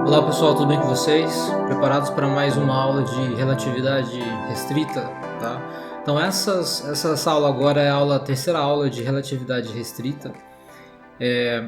Olá pessoal, tudo bem com vocês? Preparados para mais uma aula de relatividade restrita, tá? Então essa aula agora é a terceira aula de relatividade restrita.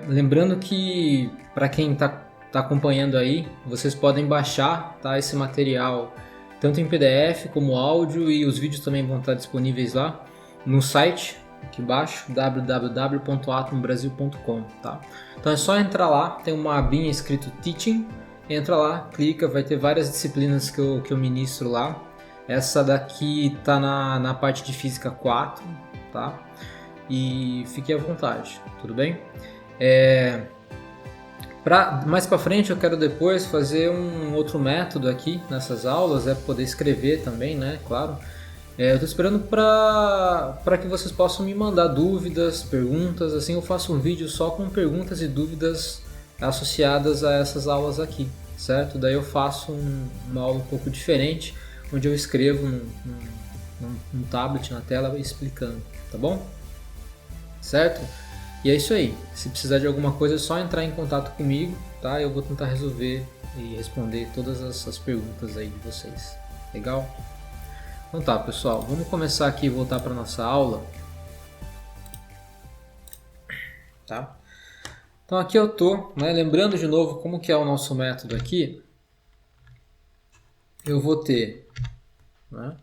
Lembrando que para quem está acompanhando aí, vocês podem baixar, tá, esse material tanto em PDF como áudio, e os vídeos também vão estar disponíveis lá no site aqui embaixo, www.atombrasil.com, tá? Então é só entrar lá, tem uma abinha escrito Teaching. Entra lá, clica, vai ter várias disciplinas que eu ministro lá. Essa daqui tá na parte de Física 4, tá? E fique à vontade, tudo bem? Mais para frente eu quero depois fazer um outro método aqui nessas aulas, poder escrever também, né? Claro. Eu estou esperando para que vocês possam me mandar dúvidas, perguntas. Assim eu faço um vídeo só com perguntas e dúvidas associadas a essas aulas aqui, certo? Daí eu faço uma aula um pouco diferente, onde eu escrevo num tablet na tela explicando, tá bom? Certo? E é isso aí. Se precisar de alguma coisa é só entrar em contato comigo, tá? Eu vou tentar resolver e responder todas essas perguntas aí de vocês. Legal? Então tá, pessoal, vamos começar aqui e voltar para nossa aula, tá? Então aqui eu tô, né, lembrando de novo como que é o nosso método aqui. Eu vou ter, né,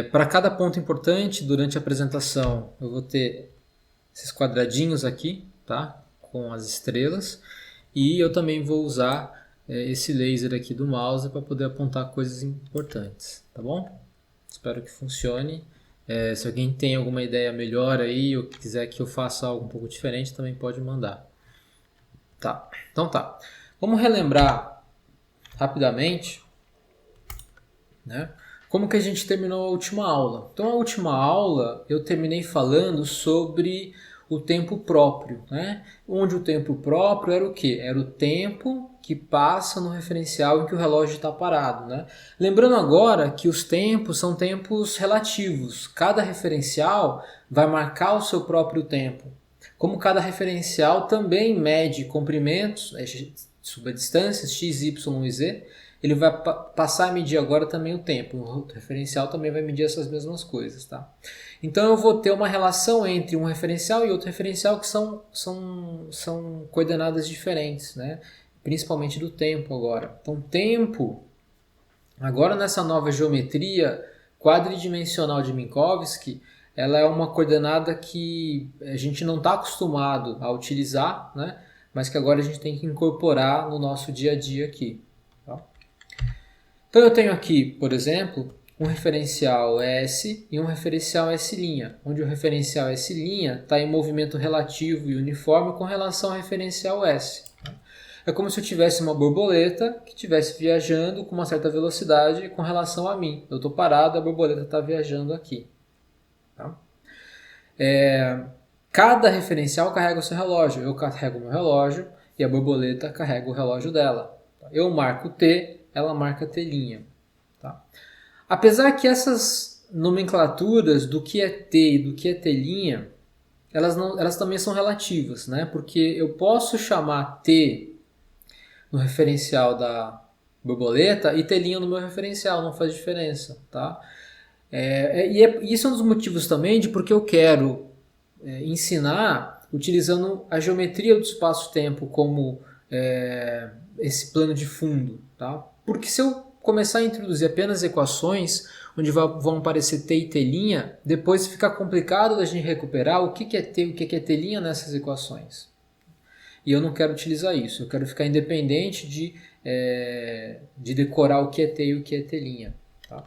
para cada ponto importante durante a apresentação, eu vou ter esses quadradinhos aqui, tá, com as estrelas, e eu também vou usar esse laser aqui do mouse para poder apontar coisas importantes, tá bom? Espero que funcione. Se alguém tem alguma ideia melhor aí ou quiser que eu faça algo um pouco diferente, também pode mandar. Tá, então tá. Vamos relembrar rapidamente, né? Como que a gente terminou a última aula. Então a última aula eu terminei falando sobre o tempo próprio, né? Onde o tempo próprio era o quê? Era o tempo que passa no referencial em que o relógio está parado, né? Lembrando agora que os tempos são tempos relativos. Cada referencial vai marcar o seu próprio tempo. Como cada referencial também mede comprimentos sobre distâncias x, y e z, ele vai passar a medir agora também o tempo. O referencial também vai medir essas mesmas coisas, tá? Então eu vou ter uma relação entre um referencial e outro referencial que são coordenadas diferentes, né? Principalmente do tempo agora. Então tempo, agora nessa nova geometria quadridimensional de Minkowski, ela é uma coordenada que a gente não está acostumado a utilizar, né? Mas que agora a gente tem que incorporar no nosso dia a dia aqui. Tá? Então eu tenho aqui, por exemplo, um referencial S e um referencial S', onde o referencial S' está em movimento relativo e uniforme com relação ao referencial S. É como se eu tivesse uma borboleta que estivesse viajando com uma certa velocidade com relação a mim. Eu estou parado, a borboleta está viajando aqui. Tá? Cada referencial carrega o seu relógio. Eu carrego o meu relógio e a borboleta carrega o relógio dela. Eu marco T, ela marca T'. Tá? Apesar que essas nomenclaturas do que é T e do que é T', elas também são relativas, né? Porque eu posso chamar T no referencial da borboleta e T' no meu referencial, não faz diferença. Tá? Isso é um dos motivos também de porque eu quero ensinar utilizando a geometria do espaço-tempo como esse plano de fundo. Tá? Porque se eu começar a introduzir apenas equações onde vão aparecer T e T', depois fica complicado da gente recuperar o que é T e o que é T' nessas equações. E eu não quero utilizar isso, eu quero ficar independente de decorar o que é T e o que é T'. Tá?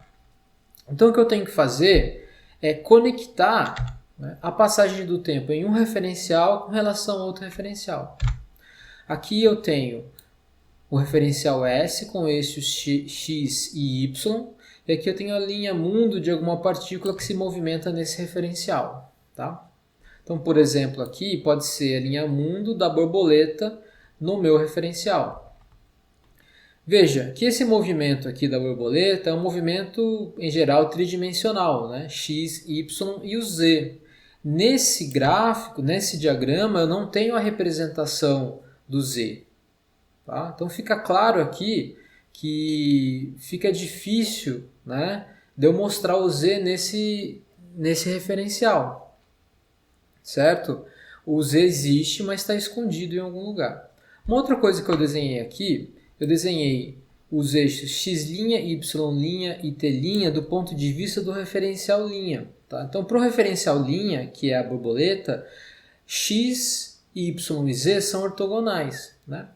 Então o que eu tenho que fazer é conectar, né, a passagem do tempo em um referencial com relação a outro referencial. Aqui eu tenho o referencial S com eixos x e y, e aqui eu tenho a linha mundo de alguma partícula que se movimenta nesse referencial. Tá? Então, por exemplo, aqui pode ser a linha mundo da borboleta no meu referencial. Veja que esse movimento aqui da borboleta é um movimento, em geral, tridimensional, né? X, Y e o Z. Nesse gráfico, nesse diagrama, eu não tenho a representação do Z. Tá? Então fica claro aqui que fica difícil, né, de eu mostrar o Z nesse referencial, certo? O Z existe, mas está escondido em algum lugar. Uma outra coisa que eu desenhei aqui, eu desenhei os eixos x', y' e t' do ponto de vista do referencial linha. Tá? Então, para o referencial linha, que é a borboleta, x, y e z são ortogonais. Né?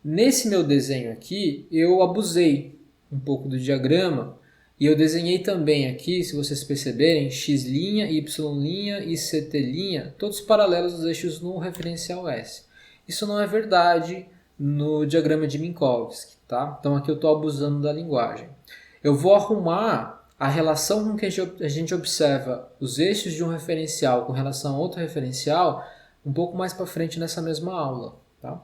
Nesse meu desenho aqui, eu abusei um pouco do diagrama e eu desenhei também aqui, se vocês perceberem, x', y' e ct', todos paralelos aos eixos no referencial S. Isso não é verdade no diagrama de Minkowski, tá? Então aqui eu estou abusando da linguagem. Eu vou arrumar a relação com que a gente observa os eixos de um referencial com relação a outro referencial um pouco mais para frente nessa mesma aula, tá?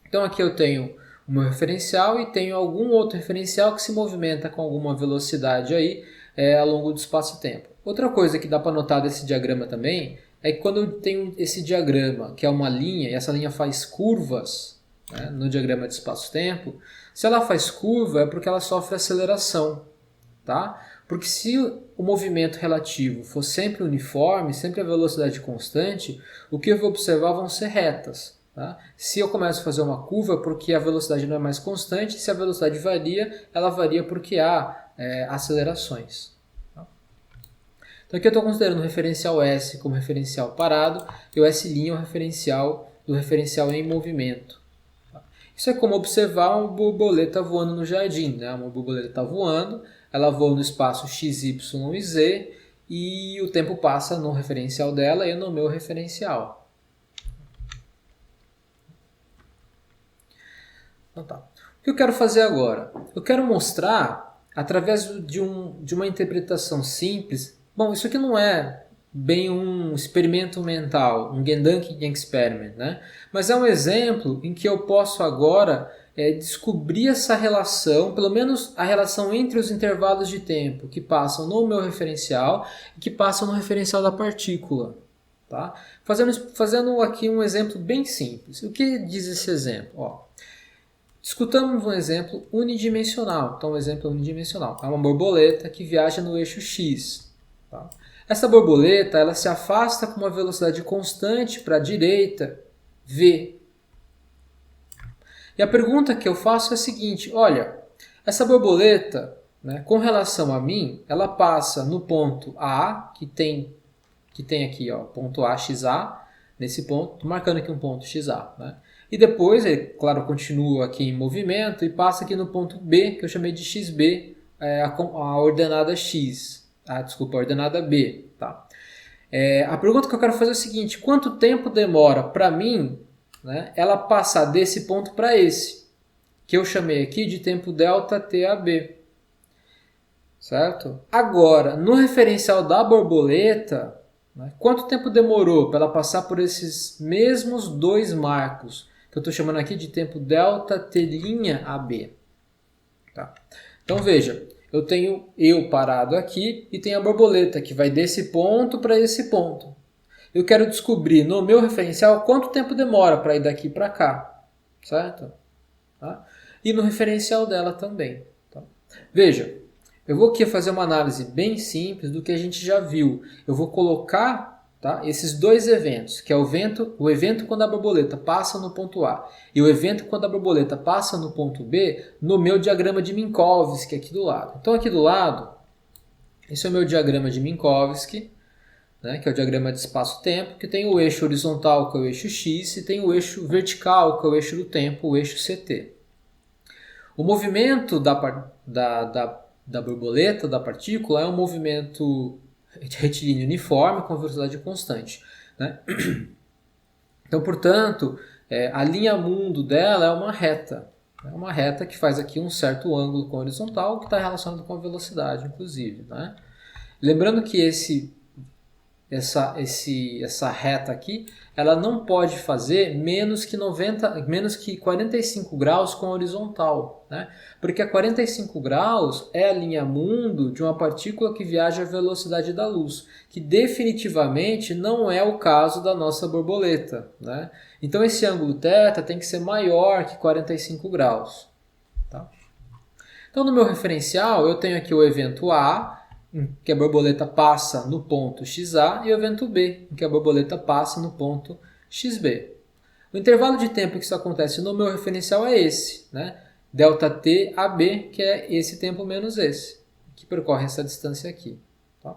Então aqui eu tenho o meu referencial e tenho algum outro referencial que se movimenta com alguma velocidade aí ao longo do espaço-tempo. Outra coisa que dá para notar desse diagrama também é que quando eu tenho esse diagrama, que é uma linha, e essa linha faz curvas, né, no diagrama de espaço-tempo, se ela faz curva é porque ela sofre aceleração. Tá? Porque se o movimento relativo for sempre uniforme, sempre a velocidade constante, o que eu vou observar vão ser retas. Tá? Se eu começo a fazer uma curva porque a velocidade não é mais constante, se a velocidade varia, ela varia porque há acelerações. Tá? Então aqui eu estou considerando o referencial S como referencial parado e o S' é o referencial do referencial em movimento. Tá? Isso é como observar uma borboleta voando no jardim. Né? Uma borboleta está voando, ela voa no espaço x, y e z e o tempo passa no referencial dela e no meu referencial. Então tá. O que eu quero fazer agora? Eu quero mostrar, através de uma interpretação simples, bom, isso aqui não é bem um experimento mental, um Gedanken Experiment, né? Mas é um exemplo em que eu posso agora descobrir essa relação, pelo menos a relação entre os intervalos de tempo que passam no meu referencial e que passam no referencial da partícula. Tá? Fazendo aqui um exemplo bem simples. O que diz esse exemplo? Ó, discutamos um exemplo unidimensional. Então, o exemplo é unidimensional. É uma borboleta que viaja no eixo X. Tá? Essa borboleta ela se afasta com uma velocidade constante para a direita, v. E a pergunta que eu faço é a seguinte: olha, essa borboleta, né, com relação a mim, ela passa no ponto A, que tem aqui, ó, ponto A, XA, nesse ponto, estou marcando aqui um ponto XA, né? E depois, claro, continua aqui em movimento e passa aqui no ponto B, que eu chamei de XB, a ordenada X. Desculpa, a ordenada B. Tá? A pergunta que eu quero fazer é o seguinte: quanto tempo demora para mim, né, ela passar desse ponto para esse, que eu chamei aqui de tempo delta TAB. Certo? Agora, no referencial da borboleta, né, quanto tempo demorou para ela passar por esses mesmos dois marcos, que eu estou chamando aqui de tempo delta T'AB. Tá? Então veja, eu tenho eu parado aqui e tenho a borboleta que vai desse ponto para esse ponto. Eu quero descobrir no meu referencial quanto tempo demora para ir daqui para cá. Certo? Tá? E no referencial dela também. Tá? Veja, eu vou aqui fazer uma análise bem simples do que a gente já viu. Eu vou colocar, tá, esses dois eventos, que é o evento quando a borboleta passa no ponto A e o evento quando a borboleta passa no ponto B, no meu diagrama de Minkowski aqui do lado. Então aqui do lado, esse é o meu diagrama de Minkowski, né, que é o diagrama de espaço-tempo, que tem o eixo horizontal, que é o eixo X, e tem o eixo vertical, que é o eixo do tempo, o eixo CT. O movimento da borboleta, da partícula, é um movimento retilíneo uniforme com velocidade constante. Né? Então, portanto, a linha mundo dela é uma reta. É uma reta que faz aqui um certo ângulo com a horizontal, que está relacionado com a velocidade, inclusive. Né? Lembrando que essa reta aqui, ela não pode fazer menos que 45 graus com a horizontal, né? Porque a 45 graus é a linha mundo de uma partícula que viaja à velocidade da luz, que definitivamente não é o caso da nossa borboleta, né? Então esse ângulo θ tem que ser maior que 45 graus. Tá? Então no meu referencial eu tenho aqui o evento A, em que a borboleta passa no ponto XA, e o evento B, em que a borboleta passa no ponto XB. O intervalo de tempo que isso acontece no meu referencial é esse, né? ΔT AB, que é esse tempo menos esse, que percorre essa distância aqui. Tá?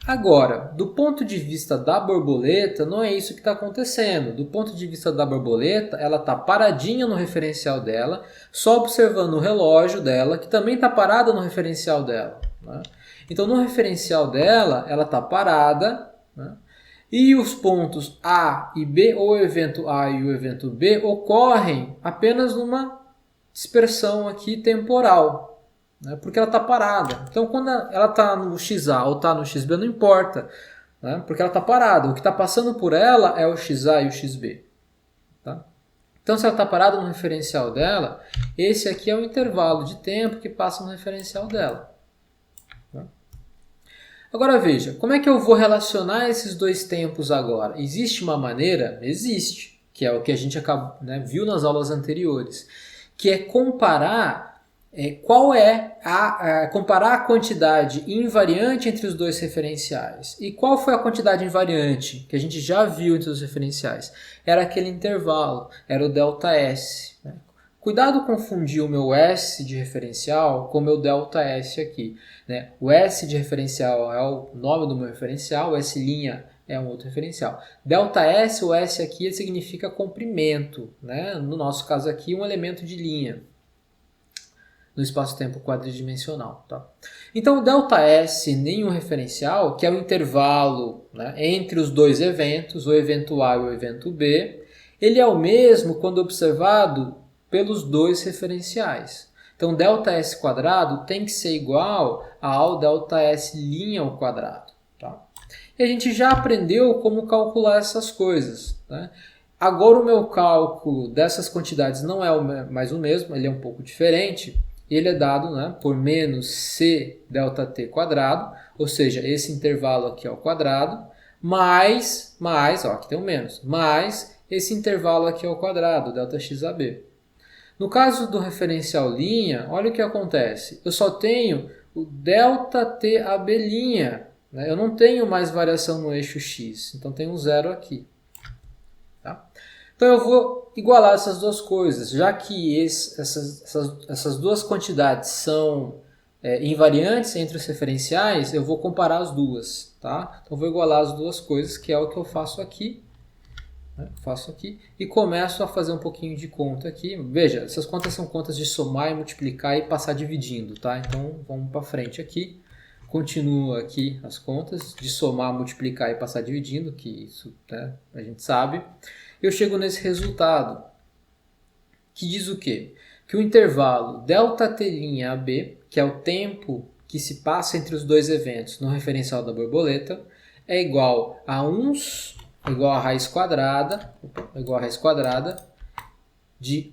Agora, do ponto de vista da borboleta, não é isso que está acontecendo. Do ponto de vista da borboleta, ela está paradinha no referencial dela, só observando o relógio dela, que também está parado no referencial dela. Né? Então, no referencial dela, ela está parada, né? E os pontos A e B, ou o evento A e o evento B, ocorrem apenas numa dispersão aqui temporal, né? Porque ela está parada. Então, quando ela está no XA ou está no XB, não importa, né? Porque ela está parada. O que está passando por ela é o XA e o XB. Tá? Então, se ela está parada no referencial dela, esse aqui é o intervalo de tempo que passa no referencial dela. Agora veja, como é que eu vou relacionar esses dois tempos agora? Existe uma maneira? Existe, que é o que a gente viu nas aulas anteriores, que é comparar comparar a quantidade invariante entre os dois referenciais. E qual foi a quantidade invariante que a gente já viu entre os referenciais? Era aquele intervalo, era o ΔS. Né? Cuidado confundir o meu S de referencial com o meu ΔS aqui. Né? O S de referencial é o nome do meu referencial, o S' é um outro referencial. ΔS, o S aqui significa comprimento. Né? No nosso caso aqui, um elemento de linha no espaço-tempo quadridimensional. Tá? Então, o ΔS em um referencial, que é o intervalo, né, entre os dois eventos, o evento A e o evento B, ele é o mesmo quando observado pelos dois referenciais. Então, ΔS² tem que ser igual ao ΔS' ao quadrado. Tá? E a gente já aprendeu como calcular essas coisas. Né? Agora, o meu cálculo dessas quantidades não é mais o mesmo, ele é um pouco diferente. Ele é dado, né, por menos C ΔT², ou seja, esse intervalo aqui ao quadrado, mais, aqui tem um menos, mais esse intervalo aqui ao quadrado, ΔXAB. No caso do referencial linha, olha o que acontece. Eu só tenho o ΔTAB', né? Eu não tenho mais variação no eixo X, então tem um zero aqui. Tá? Então eu vou igualar essas duas coisas, já que essas duas quantidades são invariantes entre os referenciais, eu vou comparar as duas. Tá? Então eu vou igualar as duas coisas, que é o que eu faço aqui. Faço aqui e começo a fazer um pouquinho de conta aqui. Veja, essas contas são contas de somar e multiplicar e passar dividindo, tá? Então vamos para frente aqui. Continua aqui as contas de somar, multiplicar e passar dividindo, que isso, né, a gente sabe. Eu chego nesse resultado, que diz o quê? Que o intervalo ΔT', que é o tempo que se passa entre os dois eventos no referencial da borboleta, é igual a a raiz quadrada de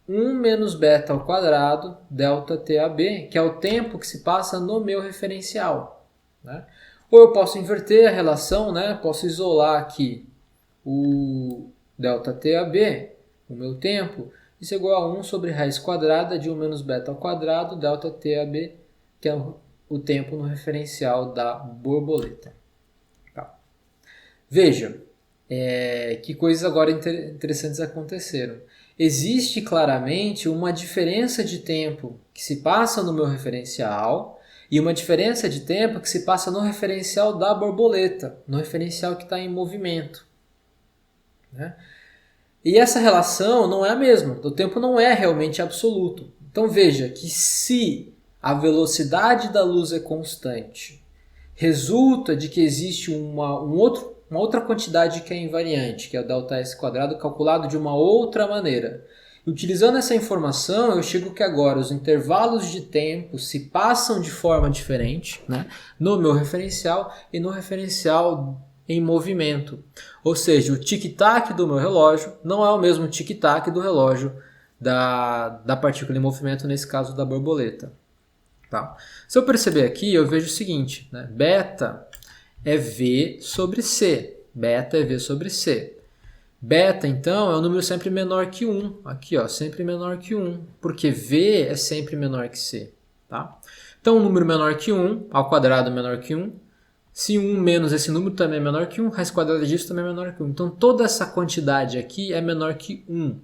1 menos beta ao quadrado ΔTAB, que é o tempo que se passa no meu referencial. Né? Ou eu posso inverter a relação, né? Posso isolar aqui o ΔTAB, o meu tempo, isso é igual a 1 sobre raiz quadrada de 1 menos beta ao quadrado ΔTAB, que é o tempo no referencial da borboleta. Tá. Veja, que coisas agora interessantes aconteceram. Existe claramente uma diferença de tempo que se passa no meu referencial e uma diferença de tempo que se passa no referencial da borboleta, no referencial que está em movimento. Né? E essa relação não é a mesma, o tempo não é realmente absoluto. Então veja que se a velocidade da luz é constante, resulta de que existe uma outra quantidade que é invariante, que é o ΔS² calculado de uma outra maneira. Utilizando essa informação, eu chego que agora os intervalos de tempo se passam de forma diferente, né, no meu referencial e no referencial em movimento. Ou seja, o tic-tac do meu relógio não é o mesmo tic-tac do relógio da partícula em movimento, nesse caso da borboleta. Tá? Se eu perceber aqui, eu vejo o seguinte, né? Beta é V sobre C. Beta é V sobre C. Beta, então, é um número sempre menor que 1. Aqui, ó, sempre menor que 1. Porque V é sempre menor que C. Tá? Então, um número menor que 1, ao quadrado menor que 1. Se 1 menos esse número também é menor que 1, raiz quadrada disso também é menor que 1. Então, toda essa quantidade aqui é menor que 1.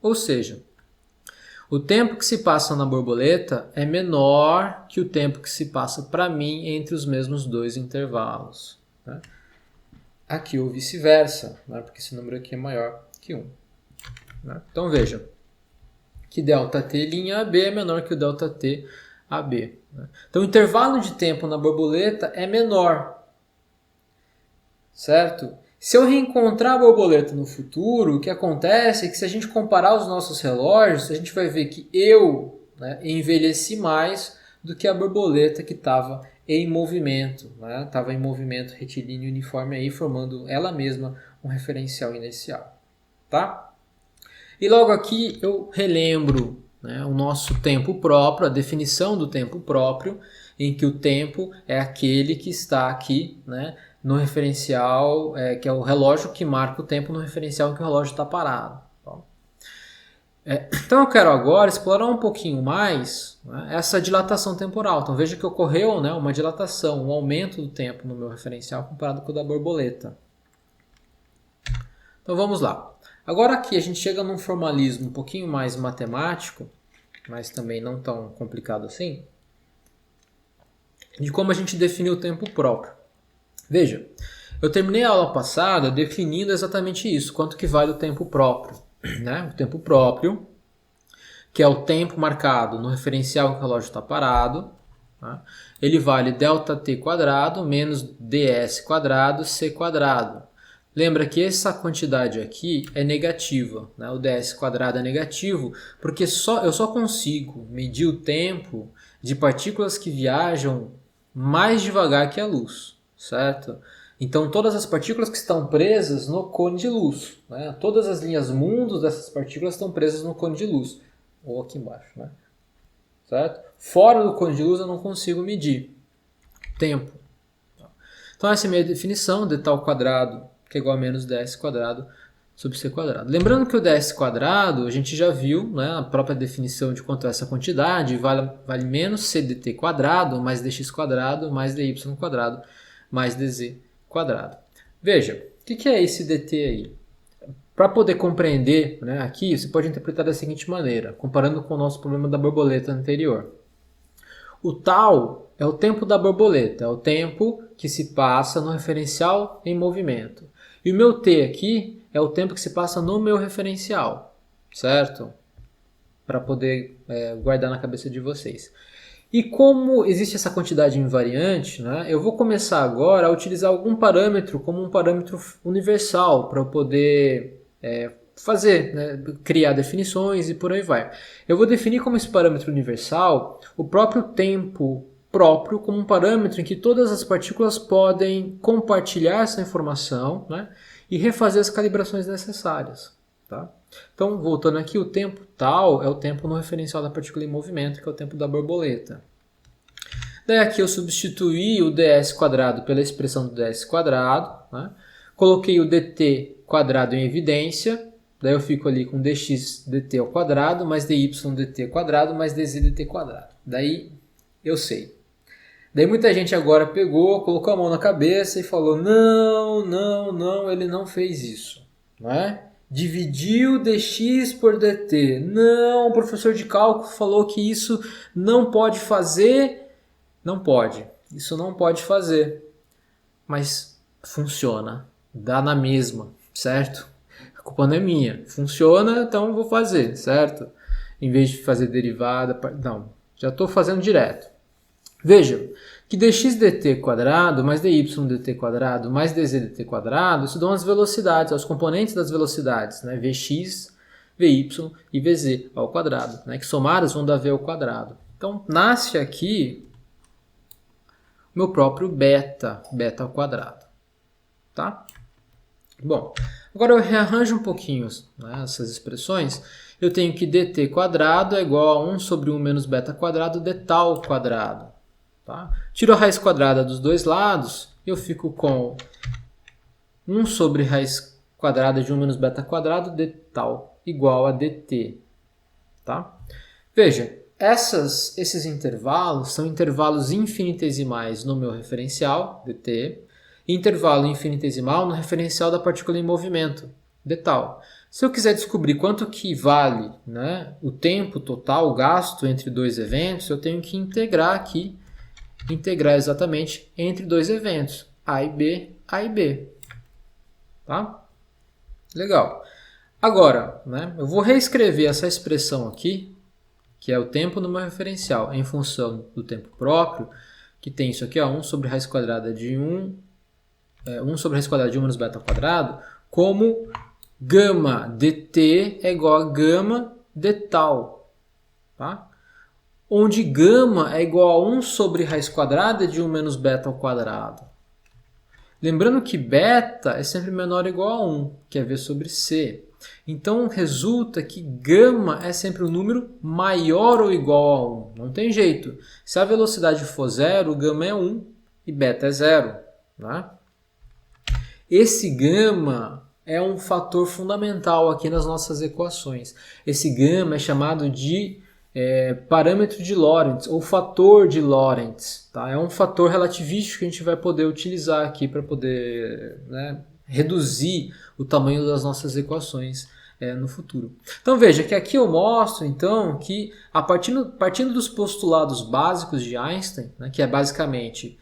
Ou seja, o tempo que se passa na borboleta é menor que o tempo que se passa para mim entre os mesmos dois intervalos. Né? Aqui ou vice-versa, né? Porque esse número aqui é maior que 1. Né? Então veja que ΔT' AB é menor que o ΔT AB. Né? Então o intervalo de tempo na borboleta é menor. Certo? Se eu reencontrar a borboleta no futuro, o que acontece é que se a gente comparar os nossos relógios, a gente vai ver que eu, né, envelheci mais do que a borboleta que estava em movimento. Estava em movimento retilíneo uniforme aí, formando ela mesma um referencial inercial. Tá? E logo aqui eu relembro, né, o nosso tempo próprio, a definição do tempo próprio, em que o tempo é aquele que está aqui, né, no referencial, que é o relógio que marca o tempo no referencial em que o relógio está parado. Então eu quero agora explorar um pouquinho mais, né, essa dilatação temporal. Então veja que ocorreu, né, uma dilatação, um aumento do tempo no meu referencial comparado com o da borboleta. Então vamos lá. Agora aqui a gente chega num formalismo um pouquinho mais matemático, mas também não tão complicado assim, de como a gente define o tempo próprio. Veja, eu terminei a aula passada definindo exatamente isso, quanto que vale o tempo próprio. Né? O tempo próprio, que é o tempo marcado no referencial em que o relógio está parado, tá? Ele vale ΔT² menos ds² c². Lembra que essa quantidade aqui é negativa, né? O ds² é negativo, porque eu só consigo medir o tempo de partículas que viajam mais devagar que a luz. Certo? Então todas as partículas que estão presas no cone de luz, né? Todas as linhas mundos dessas partículas estão presas no cone de luz, ou aqui embaixo, né? Certo? Fora do cone de luz eu não consigo medir tempo. Então essa é a minha definição, ΔT², que é igual a menos ds² sobre c². Lembrando que o ds² a gente já viu, né, a própria definição de quanto é essa quantidade, vale menos cdt² mais dx² mais dy² mais dz². Veja, o que é esse dt aí? Para poder compreender, né, aqui, você pode interpretar da seguinte maneira, comparando com o nosso problema da borboleta anterior. O tal é o tempo da borboleta, é o tempo que se passa no referencial em movimento. E o meu t aqui é o tempo que se passa no meu referencial, certo? Para poder guardar na cabeça de vocês. E como existe essa quantidade invariante, né, eu vou começar agora a utilizar algum parâmetro como um parâmetro universal para eu poder fazer, né, criar definições e por aí vai. Eu vou definir como esse parâmetro universal o próprio tempo próprio como um parâmetro em que todas as partículas podem compartilhar essa informação, né, e refazer as calibrações necessárias. Tá? Então, voltando aqui, o tempo tal é o tempo no referencial da partícula em movimento, que é o tempo da borboleta. Daí aqui eu substituí o ds² pela expressão do ds², né? Coloquei o dt² em evidência, daí eu fico ali com dx dt² mais dy dt² mais dz dt². Daí eu sei. Daí muita gente agora pegou, colocou a mão na cabeça e falou, não, ele não fez isso, não é? Dividiu dx por dt. Não, o professor de cálculo falou que isso não pode fazer. Não pode. Isso não pode fazer. Mas funciona. Dá na mesma, certo? A culpa não é minha. Funciona, então eu vou fazer, certo? Em vez de fazer derivada. Não, já estou fazendo direto. Veja que dx dt² mais dy dt² mais dz dt², isso dão as velocidades, os componentes das velocidades, né? Vx Vy e Vz ao quadrado, né? Que somadas vão dar V ao quadrado. Então, nasce aqui meu próprio beta ao quadrado, tá? Bom, agora eu rearranjo um pouquinho, né, essas expressões. Eu tenho que dt quadrado é igual a 1 sobre 1 menos beta quadrado de tal quadrado. Tá? Tiro a raiz quadrada dos dois lados, eu fico com 1 sobre raiz quadrada de 1 menos beta quadrado de tal igual a dt. Tá? Veja, esses intervalos são intervalos infinitesimais no meu referencial, dt, e intervalo infinitesimal no referencial da partícula em movimento, d tal. Se eu quiser descobrir quanto que vale, né, o tempo total gasto entre dois eventos, eu tenho que integrar aqui, integrar exatamente entre dois eventos, A e B. Tá? Legal. Agora, né, eu vou reescrever essa expressão aqui, que é o tempo no meu referencial, em função do tempo próprio, que tem isso aqui, ó, 1 sobre raiz quadrada de 1 sobre raiz quadrada de 1 menos beta ao quadrado, como gama dt é igual a gama de tal, tá? Onde gama é igual a 1 sobre raiz quadrada de 1 menos beta ao quadrado. Lembrando que beta é sempre menor ou igual a 1, que é V sobre C. Então resulta que gama é sempre um número maior ou igual a 1. Não tem jeito. Se a velocidade for 0, gama é 1 e beta é 0. Né? Esse gama é um fator fundamental aqui nas nossas equações. Esse gama é chamado de parâmetro de Lorentz ou fator de Lorentz. Tá? É um fator relativístico que a gente vai poder utilizar aqui para poder, né, reduzir o tamanho das nossas equações no futuro. Então veja que aqui eu mostro então que partindo dos postulados básicos de Einstein, né, que é basicamente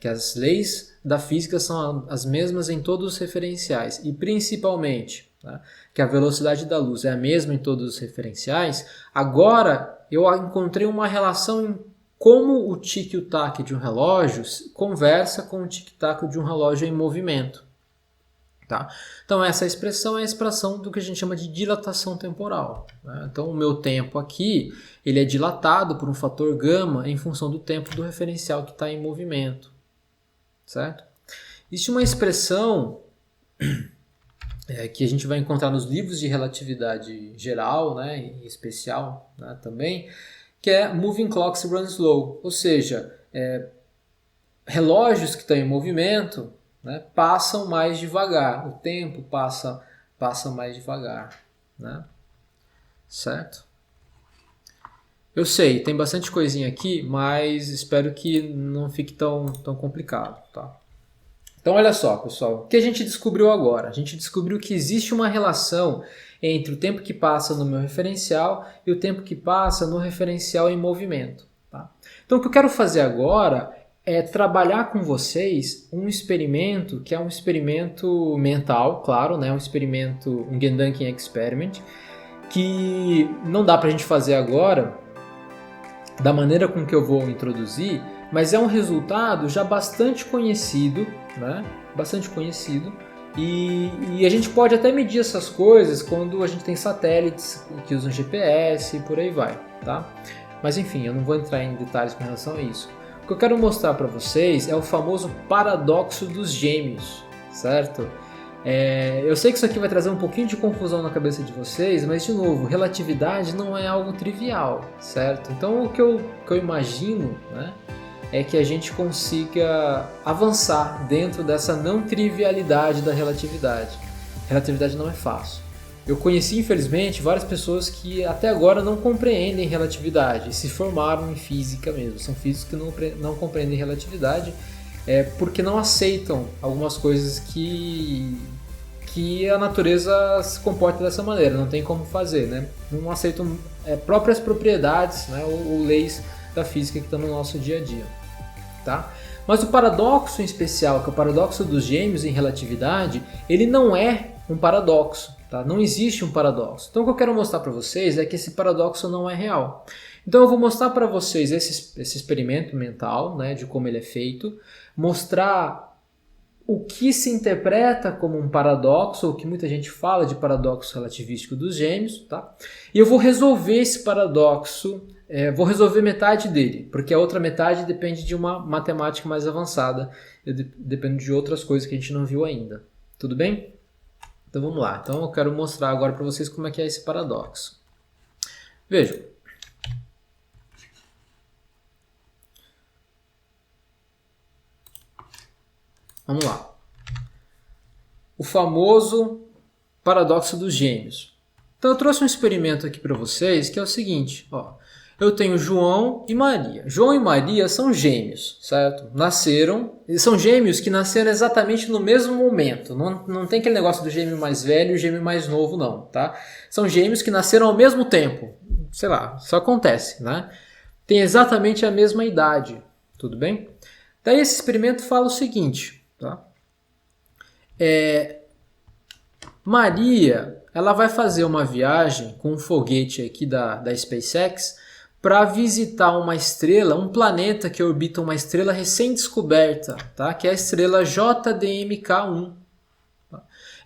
que as leis da física são as mesmas em todos os referenciais e principalmente, né, que a velocidade da luz é a mesma em todos os referenciais, agora eu encontrei uma relação em como o tic e o tac de um relógio conversa com o tic-tac de um relógio em movimento. Tá? Então essa expressão é a expressão do que a gente chama de dilatação temporal. Né? Então o meu tempo aqui ele é dilatado por um fator gama em função do tempo do referencial que está em movimento. Certo? Existe uma expressão que a gente vai encontrar nos livros de relatividade geral, né, em especial, né, também, que é moving clocks run slow, ou seja, relógios que estão em movimento, né, passam mais devagar, o tempo passa mais devagar, né? Certo? Eu sei, tem bastante coisinha aqui, mas espero que não fique tão complicado, tá? Então olha só, pessoal, o que a gente descobriu agora? A gente descobriu que existe uma relação entre o tempo que passa no meu referencial e o tempo que passa no referencial em movimento, tá? Então o que eu quero fazer agora é trabalhar com vocês um experimento que é um experimento mental, claro, né? Um Gedanken Experiment, que não dá para a gente fazer agora da maneira com que eu vou introduzir, mas é um resultado já bastante conhecido, né? Bastante conhecido, e a gente pode até medir essas coisas quando a gente tem satélites que usam GPS e por aí vai, tá? Mas enfim, eu não vou entrar em detalhes com relação a isso. O que eu quero mostrar para vocês é o famoso paradoxo dos gêmeos, certo? Eu sei que isso aqui vai trazer um pouquinho de confusão na cabeça de vocês, mas de novo, relatividade não é algo trivial, certo? Então o que eu imagino, né, é que a gente consiga avançar dentro dessa não trivialidade da relatividade. Relatividade não é fácil. Eu conheci, infelizmente, várias pessoas que até agora não compreendem relatividade e se formaram em física mesmo. São físicos que não compreendem relatividade porque não aceitam algumas coisas que a natureza se comporta dessa maneira, não tem como fazer, né? Não aceitam próprias propriedades, né, ou leis da física que estão no nosso dia a dia. Tá? Mas o paradoxo em especial, que é o paradoxo dos gêmeos em relatividade, ele não é um paradoxo, tá? Não existe um paradoxo. Então o que eu quero mostrar para vocês é que esse paradoxo não é real. Então eu vou mostrar para vocês esse experimento mental, né, de como ele é feito, mostrar o que se interpreta como um paradoxo, ou que muita gente fala de paradoxo relativístico dos gêmeos, tá? E eu vou resolver esse paradoxo, vou resolver metade dele, porque a outra metade depende de uma matemática mais avançada, depende de outras coisas que a gente não viu ainda. Tudo bem? Então vamos lá. Então eu quero mostrar agora para vocês como é que é esse paradoxo. Vejam. Vamos lá. O famoso paradoxo dos gêmeos. Então eu trouxe um experimento aqui para vocês que é o seguinte. Ó, eu tenho João e Maria. João e Maria são gêmeos, certo? São gêmeos que nasceram exatamente no mesmo momento. Não tem aquele negócio do gêmeo mais velho e o gêmeo mais novo, não, tá? São gêmeos que nasceram ao mesmo tempo. Sei lá, isso acontece, né? Tem exatamente a mesma idade, tudo bem? Daí esse experimento fala o seguinte, tá? Maria, ela vai fazer uma viagem com um foguete aqui da SpaceX para visitar uma estrela, um planeta que orbita uma estrela recém-descoberta, tá? Que é a estrela JDMK1.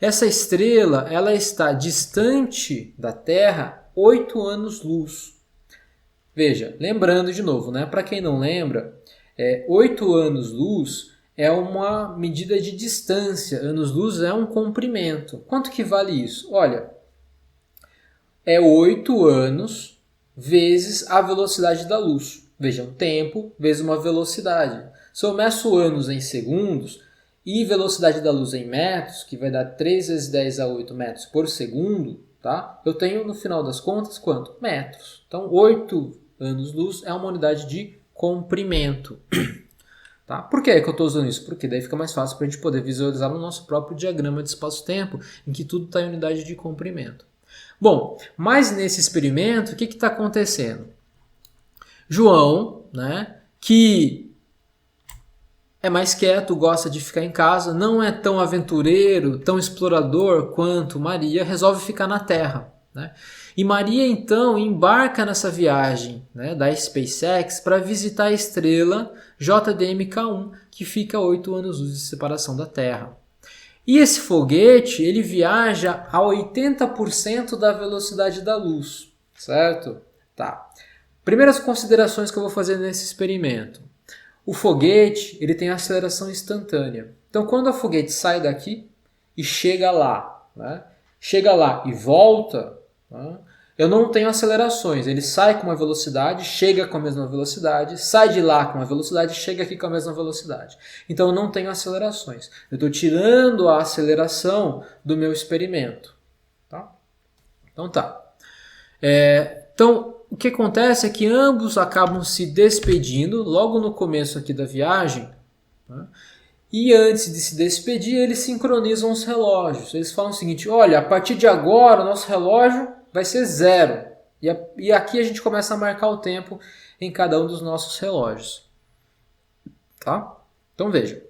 Essa estrela, ela está distante da Terra 8 anos-luz. Veja, lembrando de novo, né? Para quem não lembra, 8 anos-luz é uma medida de distância. Anos-luz é um comprimento. Quanto que vale isso? Olha, é 8 anos vezes a velocidade da luz. Vejam, tempo vezes uma velocidade. Se eu meço anos em segundos e velocidade da luz em metros, que vai dar 3 vezes 10 a 8 metros por segundo, tá? Eu tenho, no final das contas, quanto? Metros. Então, 8 anos-luz é uma unidade de comprimento. Tá? Por que eu estou usando isso? Porque daí fica mais fácil para a gente poder visualizar no nosso próprio diagrama de espaço-tempo, em que tudo está em unidade de comprimento. Bom, mas nesse experimento, o que está acontecendo? João, né, que é mais quieto, gosta de ficar em casa, não é tão aventureiro, tão explorador quanto Maria, resolve ficar na Terra. Né? E Maria então embarca nessa viagem, né, da SpaceX para visitar a estrela JDMK1, que fica a 8 anos-luz de separação da Terra. E esse foguete ele viaja a 80% da velocidade da luz, certo? Tá. Primeiras considerações que eu vou fazer nesse experimento. O foguete ele tem aceleração instantânea. Então quando o foguete sai daqui e chega lá, né, chega lá e volta, eu não tenho acelerações. Ele sai com uma velocidade, chega com a mesma velocidade, sai de lá com uma velocidade, chega aqui com a mesma velocidade. Então eu não tenho acelerações. Eu estou tirando a aceleração do meu experimento. Tá? Então tá. Então o que acontece é que ambos acabam se despedindo logo no começo aqui da viagem. Né? E antes de se despedir, eles sincronizam os relógios. Eles falam o seguinte: olha, a partir de agora o nosso relógio vai ser 0. E aqui a gente começa a marcar o tempo em cada um dos nossos relógios. Tá? Então veja.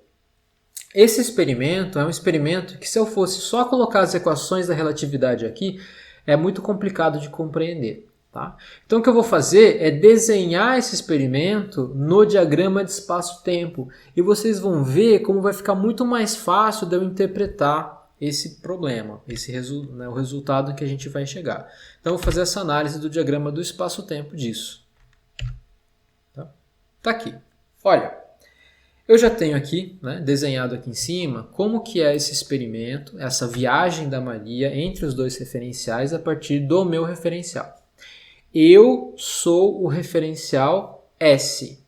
Esse experimento é um experimento que, se eu fosse só colocar as equações da relatividade aqui, é muito complicado de compreender. Tá? Então o que eu vou fazer é desenhar esse experimento no diagrama de espaço-tempo. E vocês vão ver como vai ficar muito mais fácil de eu interpretar esse problema, o resultado que a gente vai chegar. Então eu vou fazer essa análise do diagrama do espaço-tempo disso. Tá aqui. Olha, eu já tenho aqui, né, desenhado aqui em cima, como que é esse experimento, essa viagem da Maria entre os dois referenciais a partir do meu referencial. Eu sou o referencial S,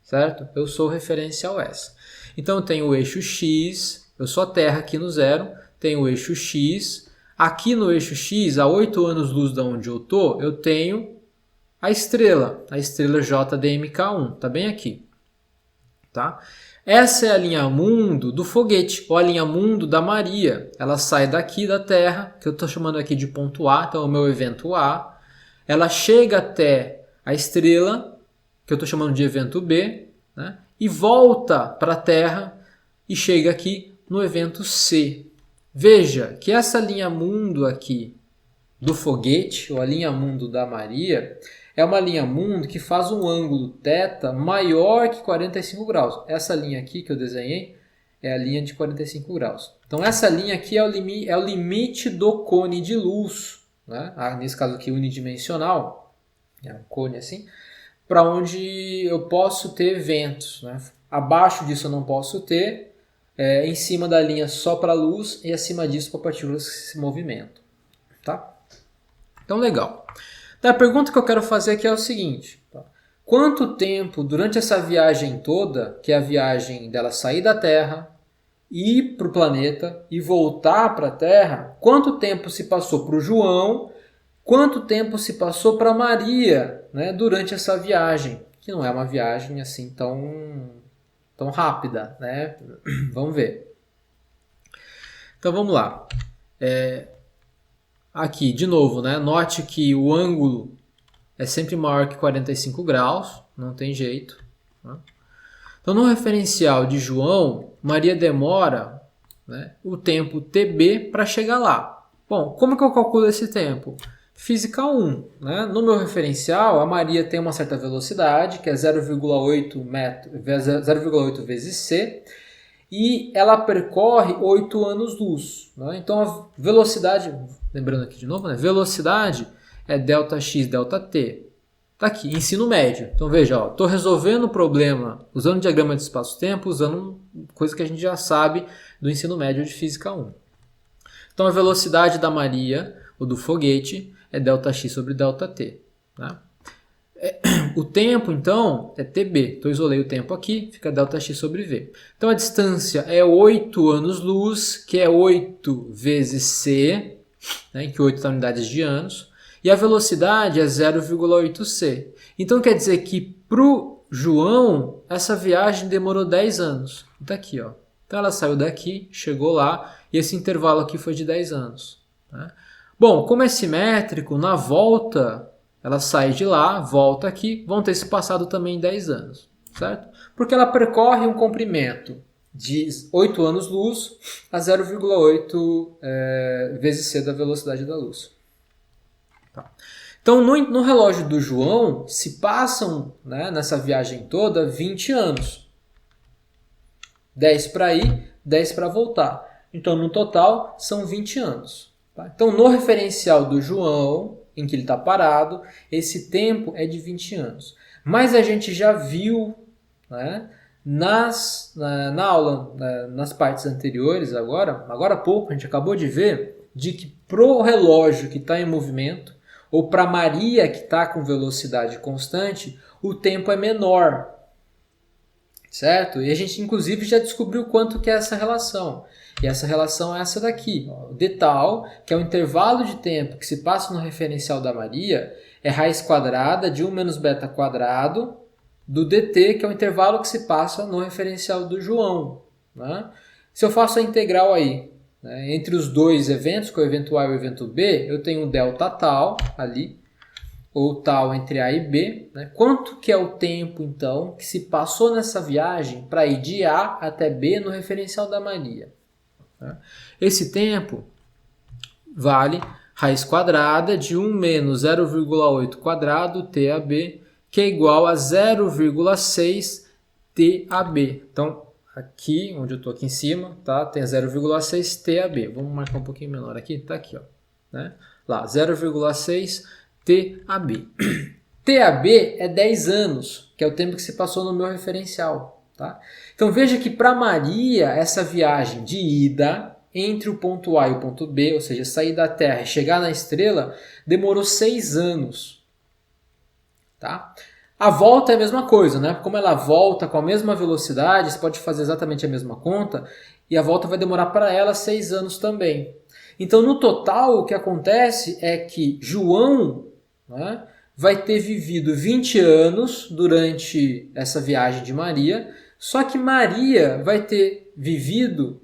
certo? Eu sou o referencial S. Então eu tenho o eixo X, eu sou a Terra aqui no 0, tenho o eixo X. Aqui no eixo X, a 8 anos-luz de onde eu estou, eu tenho a estrela JDMK1, tá bem aqui. Tá? Essa é a linha mundo do foguete, ou a linha mundo da Maria. Ela sai daqui da Terra, que eu estou chamando aqui de ponto A, então é o meu evento A. Ela chega até a estrela, que eu estou chamando de evento B, né? E volta para a Terra e chega aqui no evento C. Veja que essa linha mundo aqui do foguete, ou a linha mundo da Maria, é uma linha mundo que faz um ângulo θ maior que 45 graus. Essa linha aqui que eu desenhei é a linha de 45 graus. Então essa linha aqui é o limite do cone de luz, né? Nesse caso aqui unidimensional, é um cone assim, para onde eu posso ter ventos, né? Abaixo disso eu não posso ter, em cima da linha só para luz e acima disso para partículas que se movimentam. Tá? Então legal. Então, a pergunta que eu quero fazer aqui é o seguinte: tá? Quanto tempo durante essa viagem toda, que é a viagem dela sair da Terra, ir para o planeta e voltar para a Terra, quanto tempo se passou para o João, quanto tempo se passou para Maria, né, durante essa viagem, que não é uma viagem assim tão rápida, né? Vamos ver. Então vamos lá. Aqui, de novo, né? Note que o ângulo é sempre maior que 45 graus, não tem jeito. Né? Então, no referencial de João, Maria demora, né, o tempo TB para chegar lá. Bom, como que eu calculo esse tempo? Física 1. Né? No meu referencial, a Maria tem uma certa velocidade, que é 0,8 vezes c, e ela percorre 8 anos-luz. Né? Então, a velocidade, lembrando aqui de novo, né? Velocidade é ΔX, ΔT. Está aqui, ensino médio. Então veja, estou resolvendo o problema usando o diagrama de espaço-tempo, usando coisa que a gente já sabe do ensino médio de Física 1. Então a velocidade da Maria, ou do foguete, é ΔX sobre ΔT. Tá? O tempo, então, é TB. Então eu isolei o tempo aqui, fica ΔX sobre V. Então a distância é 8 anos-luz, que é 8 vezes c, né, em que 8 está unidades de anos. E a velocidade é 0,8c. Então quer dizer que para o João, essa viagem demorou 10 anos. Está aqui, ó. Então ela saiu daqui, chegou lá, e esse intervalo aqui foi de 10 anos. Né? Bom, como é simétrico, na volta, ela sai de lá, volta aqui, vão ter se passado também 10 anos. Certo? Porque ela percorre um comprimento de 8 anos-luz a 0,8 vezes c da velocidade da luz. Tá. Então, no relógio do João, se passam, né, nessa viagem toda 20 anos. 10 para ir, 10 para voltar. Então, no total, são 20 anos. Tá? Então, no referencial do João, em que ele está parado, esse tempo é de 20 anos. Mas a gente já viu, né, na aula, nas partes anteriores, agora há pouco, a gente acabou de ver, de que para o relógio que está em movimento, ou para Maria, que está com velocidade constante, o tempo é menor. Certo? E a gente, inclusive, já descobriu quanto que é essa relação. E essa relação é essa daqui. Ó. O d tal, que é o intervalo de tempo que se passa no referencial da Maria, é raiz quadrada de 1 menos beta quadrado do dt, que é o intervalo que se passa no referencial do João. Né? Se eu faço a integral aí, né, entre os dois eventos, que é o evento A e o evento B, eu tenho delta tal ali, ou tal entre A e B. Né? Quanto que é o tempo, então, que se passou nessa viagem para ir de A até B no referencial da Maria? Né? Esse tempo vale raiz quadrada de 1 menos 0,8 quadrado TAB, que é igual a 0,6 TAB. Então, aqui, onde eu estou aqui em cima, tá? Tem 0,6 TAB. Vamos marcar um pouquinho menor aqui. Está aqui, ó, né? Lá, 0,6 TAB. TAB é 10 anos, que é o tempo que se passou no meu referencial. Tá? Então veja que para Maria, essa viagem de ida entre o ponto A e o ponto B, ou seja, sair da Terra e chegar na estrela, demorou 6 anos. Tá? A volta é a mesma coisa, né? Como ela volta com a mesma velocidade, você pode fazer exatamente a mesma conta, e a volta vai demorar para ela 6 anos também. Então, no total, o que acontece é que João, né, vai ter vivido 20 anos durante essa viagem de Maria, só que Maria vai ter vivido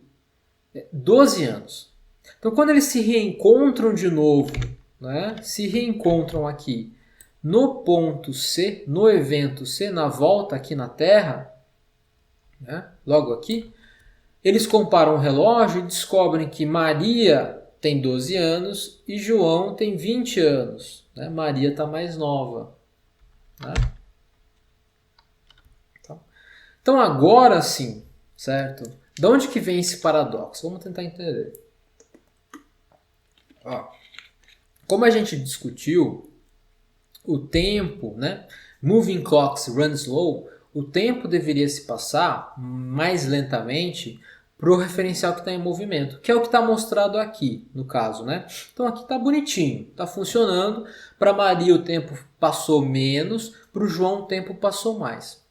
12 anos. Então, quando eles se reencontram de novo, né, se reencontram aqui no ponto C, no evento C, na volta aqui na Terra, né, logo aqui, eles comparam o relógio e descobrem que Maria tem 12 anos e João tem 20 anos. Né? Maria está mais nova. Né? Então agora sim, certo? de onde que vem esse paradoxo? Vamos tentar entender. Ó, como a gente discutiu, o tempo, né? Moving clocks run slow, o tempo deveria se passar mais lentamente para o referencial que está em movimento, que é o que está mostrado aqui, no caso, né? Então aqui está bonitinho, está funcionando. Para Maria o tempo passou menos, para o João o tempo passou mais.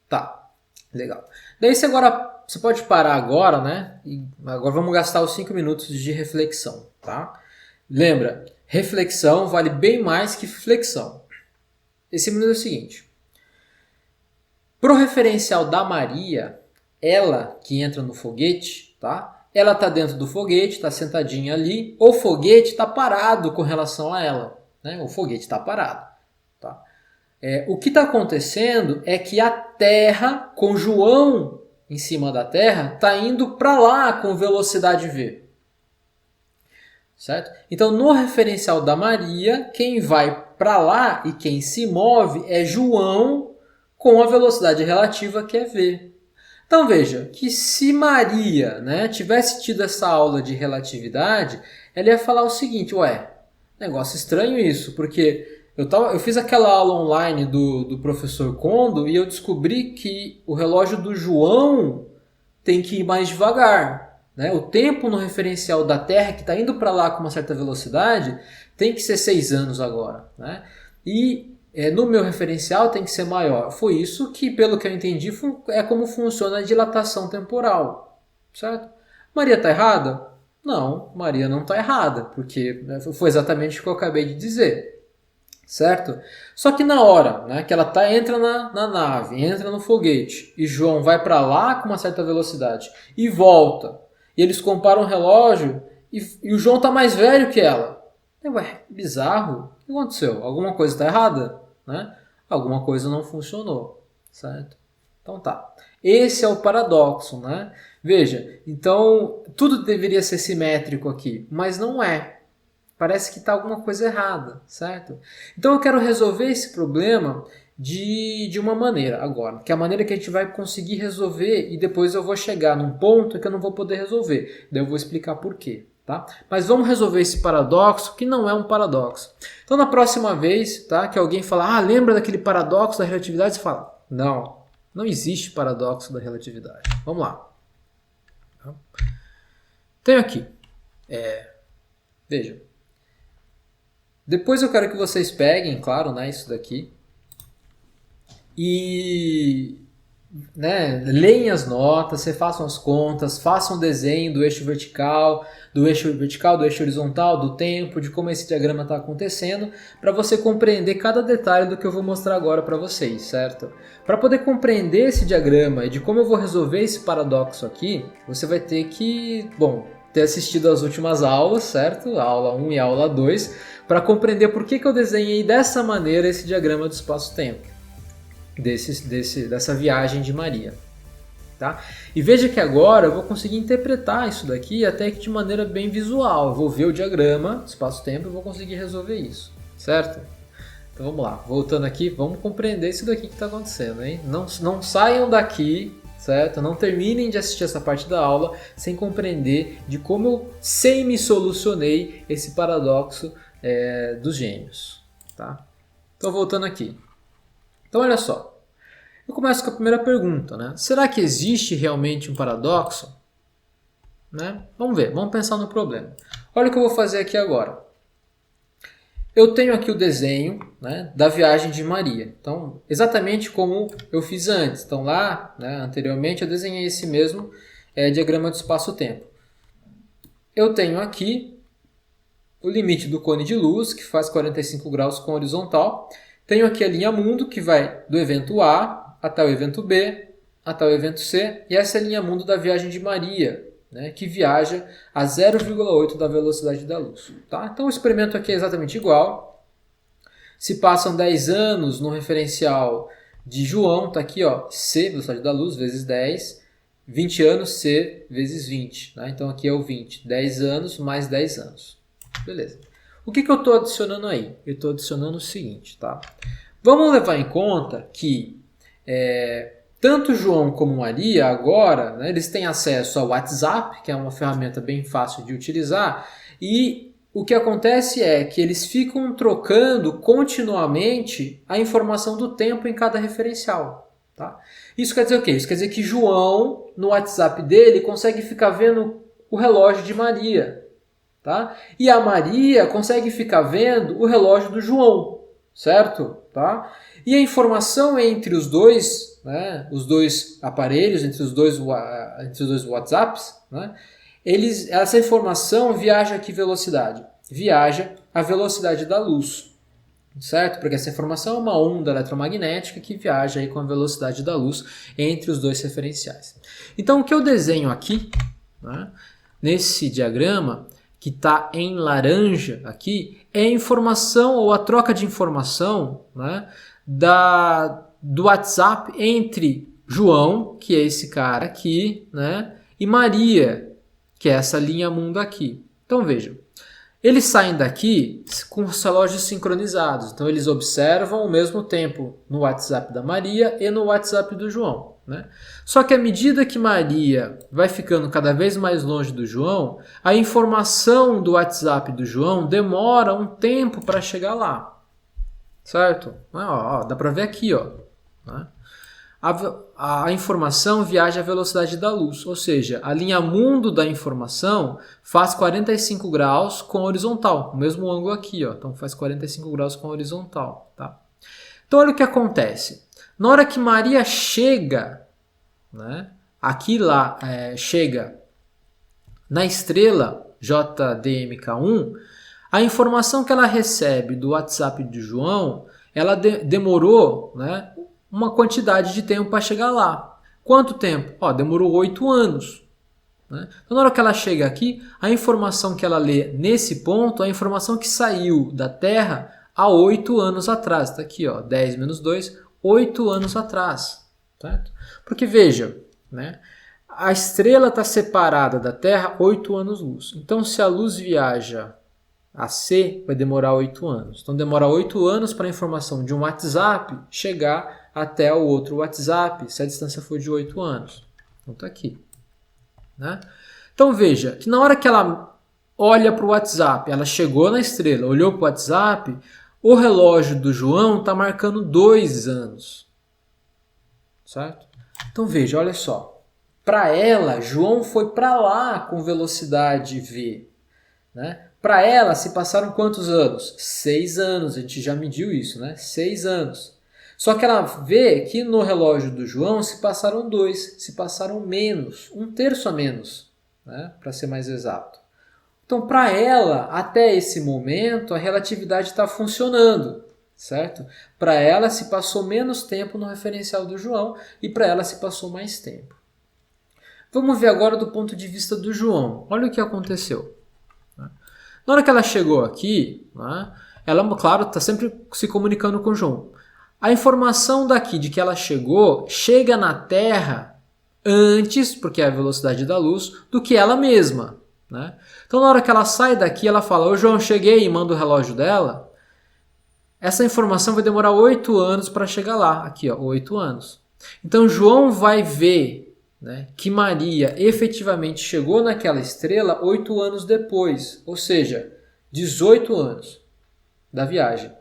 Tá, legal. Daí você pode parar agora, né? E agora vamos gastar os 5 minutos de reflexão, tá? Lembra, reflexão vale bem mais que flexão. Esse minuto é o seguinte. Pro referencial da Maria, ela que entra no foguete, tá? Ela está dentro do foguete, está sentadinha ali. O foguete está parado com relação a ela, né? O foguete está parado, tá? O que está acontecendo é que a Terra, com João em cima da Terra, está indo para lá com velocidade v. Certo? Então, no referencial da Maria, quem vai para lá e quem se move é João com a velocidade relativa que é v. Então veja que se Maria, né, tivesse tido essa aula de relatividade, ela ia falar o seguinte, ué, negócio estranho isso, porque eu fiz aquela aula online do professor Kondo e eu descobri que o relógio do João tem que ir mais devagar. Né? O tempo no referencial da Terra, que está indo para lá com uma certa velocidade, tem que ser 6 anos agora. Né? E no meu referencial tem que ser maior. Foi isso que, pelo que eu entendi, é como funciona a dilatação temporal. Certo? Maria está errada? Não, Maria não está errada, porque foi exatamente o que eu acabei de dizer. Certo? Só que na hora, né, que ela entra na nave, entra no foguete, e João vai para lá com uma certa velocidade e volta, e eles comparam o relógio e o João está mais velho que ela. Ué, bizarro. O que aconteceu? Alguma coisa está errada? Né? Alguma coisa não funcionou. Certo? Então tá. Esse é o paradoxo. Né? Veja, então tudo deveria ser simétrico aqui, mas não é. Parece que está alguma coisa errada, certo? Então eu quero resolver esse problema de uma maneira agora, que é a maneira que a gente vai conseguir resolver e depois eu vou chegar num ponto que eu não vou poder resolver. Daí eu vou explicar por quê, tá? Mas vamos resolver esse paradoxo que não é um paradoxo. Então na próxima vez, tá, que alguém falar, lembra daquele paradoxo da relatividade? Você fala, não existe paradoxo da relatividade. Vamos lá. Tenho aqui, veja. Depois eu quero que vocês peguem, claro, né, isso daqui e leem as notas, você façam as contas, façam um desenho do eixo vertical, do eixo horizontal, do tempo, de como esse diagrama está acontecendo, para você compreender cada detalhe do que eu vou mostrar agora para vocês, certo? Para poder compreender esse diagrama e de como eu vou resolver esse paradoxo aqui, você vai ter que, ter assistido as últimas aulas, certo? A aula 1 e a aula 2, para compreender por que eu desenhei dessa maneira esse diagrama do espaço-tempo, dessa viagem de Maria. Tá? E veja que agora eu vou conseguir interpretar isso daqui até que de maneira bem visual. Eu vou ver o diagrama do espaço-tempo e vou conseguir resolver isso, certo? Então vamos lá, voltando aqui, vamos compreender isso daqui que está acontecendo, hein? Não saiam daqui, certo? Não terminem de assistir essa parte da aula sem compreender de como eu semi-solucionei esse paradoxo dos gêmeos, tá? Então voltando aqui. Então olha só. Eu começo com a primeira pergunta, né? Será que existe realmente um paradoxo? Né? Vamos ver, vamos pensar no problema. Olha o que eu vou fazer aqui agora. Eu tenho aqui o desenho, né, da viagem de Maria. Então, exatamente como eu fiz antes. Então lá, né, anteriormente, eu desenhei esse mesmo diagrama de espaço-tempo. Eu tenho aqui o limite do cone de luz, que faz 45 graus com horizontal. Tenho aqui a linha mundo, que vai do evento A até o evento B, até o evento C. E essa é a linha mundo da viagem de Maria, né, que viaja a 0,8 da velocidade da luz. Tá? Então o experimento aqui é exatamente igual. Se passam 10 anos no referencial de João, está aqui, ó, C, velocidade da luz, vezes 10. 20 anos, C, vezes 20. Tá? Então aqui é o 20. 10 anos mais 10 anos. Beleza. O que eu estou adicionando aí? Eu estou adicionando o seguinte. Tá? Vamos levar em conta que tanto João como Maria agora, né, eles têm acesso ao WhatsApp, que é uma ferramenta bem fácil de utilizar, e o que acontece é que eles ficam trocando continuamente a informação do tempo em cada referencial. Tá? Isso quer dizer o quê? Isso quer dizer que João, no WhatsApp dele, consegue ficar vendo o relógio de Maria. Tá? E a Maria consegue ficar vendo o relógio do João, certo? Tá? E a informação entre os dois, né, os dois aparelhos, entre os dois WhatsApps, né, essa informação viaja a que velocidade? Viaja à velocidade da luz, certo? Porque essa informação é uma onda eletromagnética que viaja aí com a velocidade da luz entre os dois referenciais. Então, o que eu desenho aqui, né, nesse diagrama, que está em laranja aqui, é a informação ou a troca de informação, né, do WhatsApp entre João, que é esse cara aqui, né, e Maria, que é essa linha mundo aqui. Então vejam, eles saem daqui com os relógios sincronizados, então eles observam ao mesmo tempo no WhatsApp da Maria e no WhatsApp do João. Né? Só que à medida que Maria vai ficando cada vez mais longe do João, a informação do WhatsApp do João demora um tempo para chegar lá. Certo? Dá para ver aqui. Ó, né? A informação viaja à velocidade da luz, ou seja, a linha mundo da informação faz 45 graus com a horizontal, o mesmo ângulo aqui, ó, então faz 45 graus com a horizontal. Tá? Então olha o que acontece. Na hora que Maria chega, né, chega na estrela JDMK1, a informação que ela recebe do WhatsApp do João, ela demorou, né, uma quantidade de tempo para chegar lá. Quanto tempo? Demorou 8 anos. Né? Então, na hora que ela chega aqui, a informação que ela lê nesse ponto é a informação que saiu da Terra há 8 anos atrás. Está aqui, 10 menos 2, 8 anos atrás. Certo? Porque veja, né, a estrela está separada da Terra 8 anos-luz. Então, se a luz viaja a C, vai demorar 8 anos. Então, demora 8 anos para a informação de um WhatsApp chegar até o outro WhatsApp, se a distância for de 8 anos. Então, está aqui. Né? Então, veja que na hora que ela olha para o WhatsApp, ela chegou na estrela, olhou para o WhatsApp, o relógio do João está marcando 2 anos. Certo? Então, veja, olha só. Para ela, João foi para lá com velocidade V. Né? Para ela, se passaram quantos anos? 6 anos. A gente já mediu isso, né? 6 anos. Só que ela vê que no relógio do João se passaram 2, se passaram menos, 1/3 a menos, né? Para ser mais exato. Então, para ela, até esse momento, a relatividade está funcionando, certo? Para ela se passou menos tempo no referencial do João e para ela se passou mais tempo. Vamos ver agora do ponto de vista do João. Olha o que aconteceu. Na hora que ela chegou aqui, né, ela, claro, está sempre se comunicando com o João. A informação daqui de que ela chegou, chega na Terra antes, porque é a velocidade da luz, do que ela mesma. Né? Então, na hora que ela sai daqui, ela fala, ô João, cheguei, e manda o relógio dela. Essa informação vai demorar 8 anos para chegar lá. Aqui, 8 anos. Então, João vai ver, né, que Maria efetivamente chegou naquela estrela 8 anos depois, ou seja, 18 anos da viagem.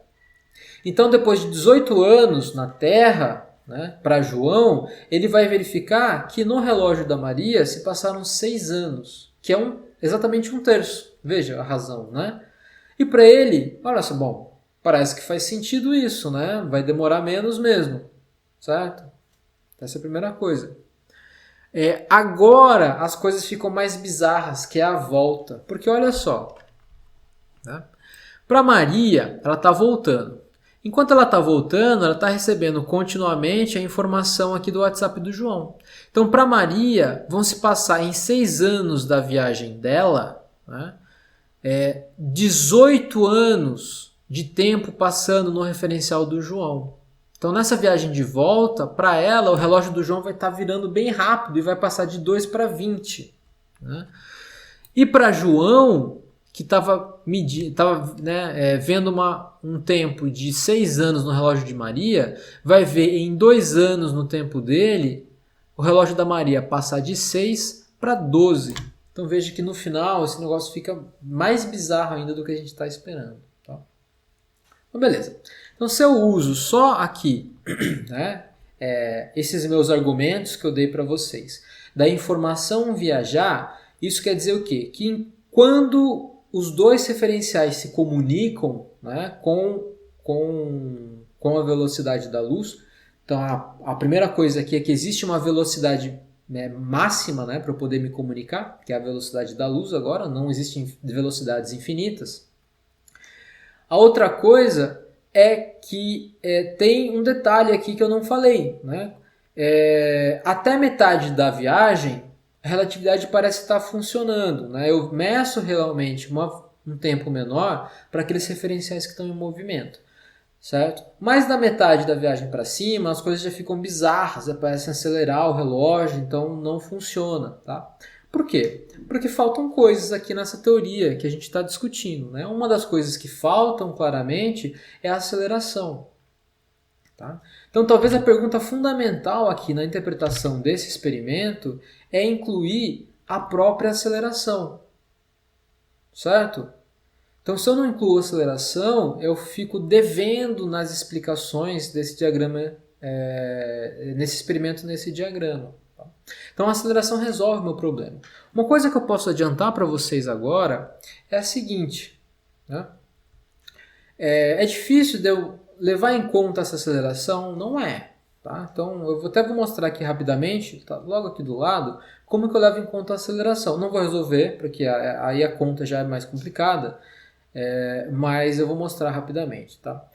Então, depois de 18 anos na Terra, né, para João, ele vai verificar que no relógio da Maria se passaram 6 anos, que é exatamente 1/3. Veja a razão, né? E para ele, olha só, bom, parece que faz sentido isso, né? Vai demorar menos mesmo, certo? Essa é a primeira coisa. Agora as coisas ficam mais bizarras, que é a volta. Porque olha só, né? Para Maria, ela está voltando. Enquanto ela está voltando, ela está recebendo continuamente a informação aqui do WhatsApp do João. Então, para Maria, vão se passar em 6 anos da viagem dela, né, 18 anos de tempo passando no referencial do João. Então, nessa viagem de volta, para ela, o relógio do João vai estar virando bem rápido e vai passar de 2 para 20. Né? E para João, que estava vendo um tempo de 6 anos no relógio de Maria, vai ver em 2 anos no tempo dele o relógio da Maria passar de 6 para 12. Então veja que no final esse negócio fica mais bizarro ainda do que a gente está esperando. Tá? Então beleza. Então se eu uso só aqui né, esses meus argumentos que eu dei para vocês, da informação viajar, isso quer dizer o quê? Que quando os dois referenciais se comunicam né, com a velocidade da luz, então a primeira coisa aqui é que existe uma velocidade máxima né, para eu poder me comunicar, que é a velocidade da luz agora, não existem velocidades infinitas. A outra coisa é que tem um detalhe aqui que eu não falei. Né? Até metade da viagem, a relatividade parece estar funcionando. Né? Eu meço realmente um tempo menor para aqueles referenciais que estão em movimento. Certo? Mas da metade da viagem para cima, as coisas já ficam bizarras, parecem acelerar o relógio, então não funciona. Tá? Por quê? Porque faltam coisas aqui nessa teoria que a gente está discutindo. Né? Uma das coisas que faltam claramente é a aceleração. Tá? Então talvez a pergunta fundamental aqui na interpretação desse experimento é incluir a própria aceleração. Certo? Então, se eu não incluo aceleração, eu fico devendo nas explicações desse diagrama, nesse experimento, nesse diagrama. Tá? Então, a aceleração resolve o meu problema. Uma coisa que eu posso adiantar para vocês agora é a seguinte. Né? É difícil de eu levar em conta essa aceleração? Não é. Tá? Então, eu até vou mostrar aqui rapidamente, tá logo aqui do lado, como que eu levo em conta a aceleração. Não vou resolver, porque aí a conta já é mais complicada. Mas eu vou mostrar rapidamente. Tá?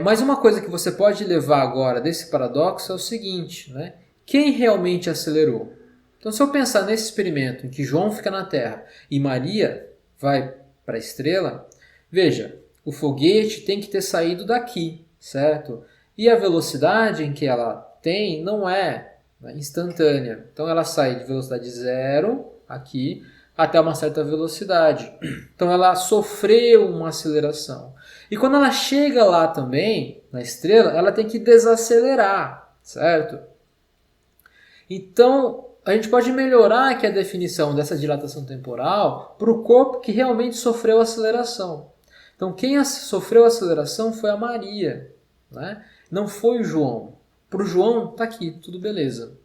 Mas uma coisa que você pode levar agora desse paradoxo é o seguinte, né? Quem realmente acelerou? Então se eu pensar nesse experimento em que João fica na Terra e Maria vai para a estrela, veja, o foguete tem que ter saído daqui, certo? E a velocidade em que ela tem não é instantânea. Então ela sai de velocidade zero aqui até uma certa velocidade. Então ela sofreu uma aceleração. E quando ela chega lá também, na estrela, ela tem que desacelerar, certo? Então a gente pode melhorar aqui a definição dessa dilatação temporal para o corpo que realmente sofreu aceleração. Então quem sofreu aceleração foi a Maria, né? Não foi o João. Para o João, está aqui, tudo beleza.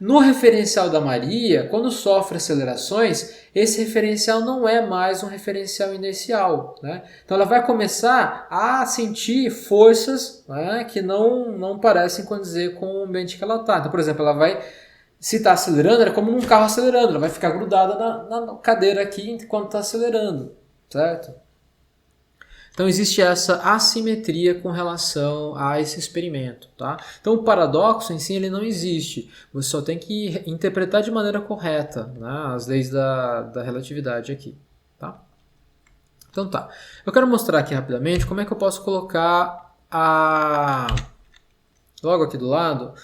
No referencial da Maria, quando sofre acelerações, esse referencial não é mais um referencial inicial. Né? Então ela vai começar a sentir forças né, que não parecem condizer com o ambiente que ela está. Então, por exemplo, ela vai, se está acelerando, é como num carro acelerando, ela vai ficar grudada na cadeira aqui enquanto está acelerando. Certo? Então existe essa assimetria com relação a esse experimento. Tá? Então o paradoxo em si ele não existe. Você só tem que interpretar de maneira correta né, as leis da relatividade aqui. Tá? Então tá. Eu quero mostrar aqui rapidamente como é que eu posso colocar logo aqui do lado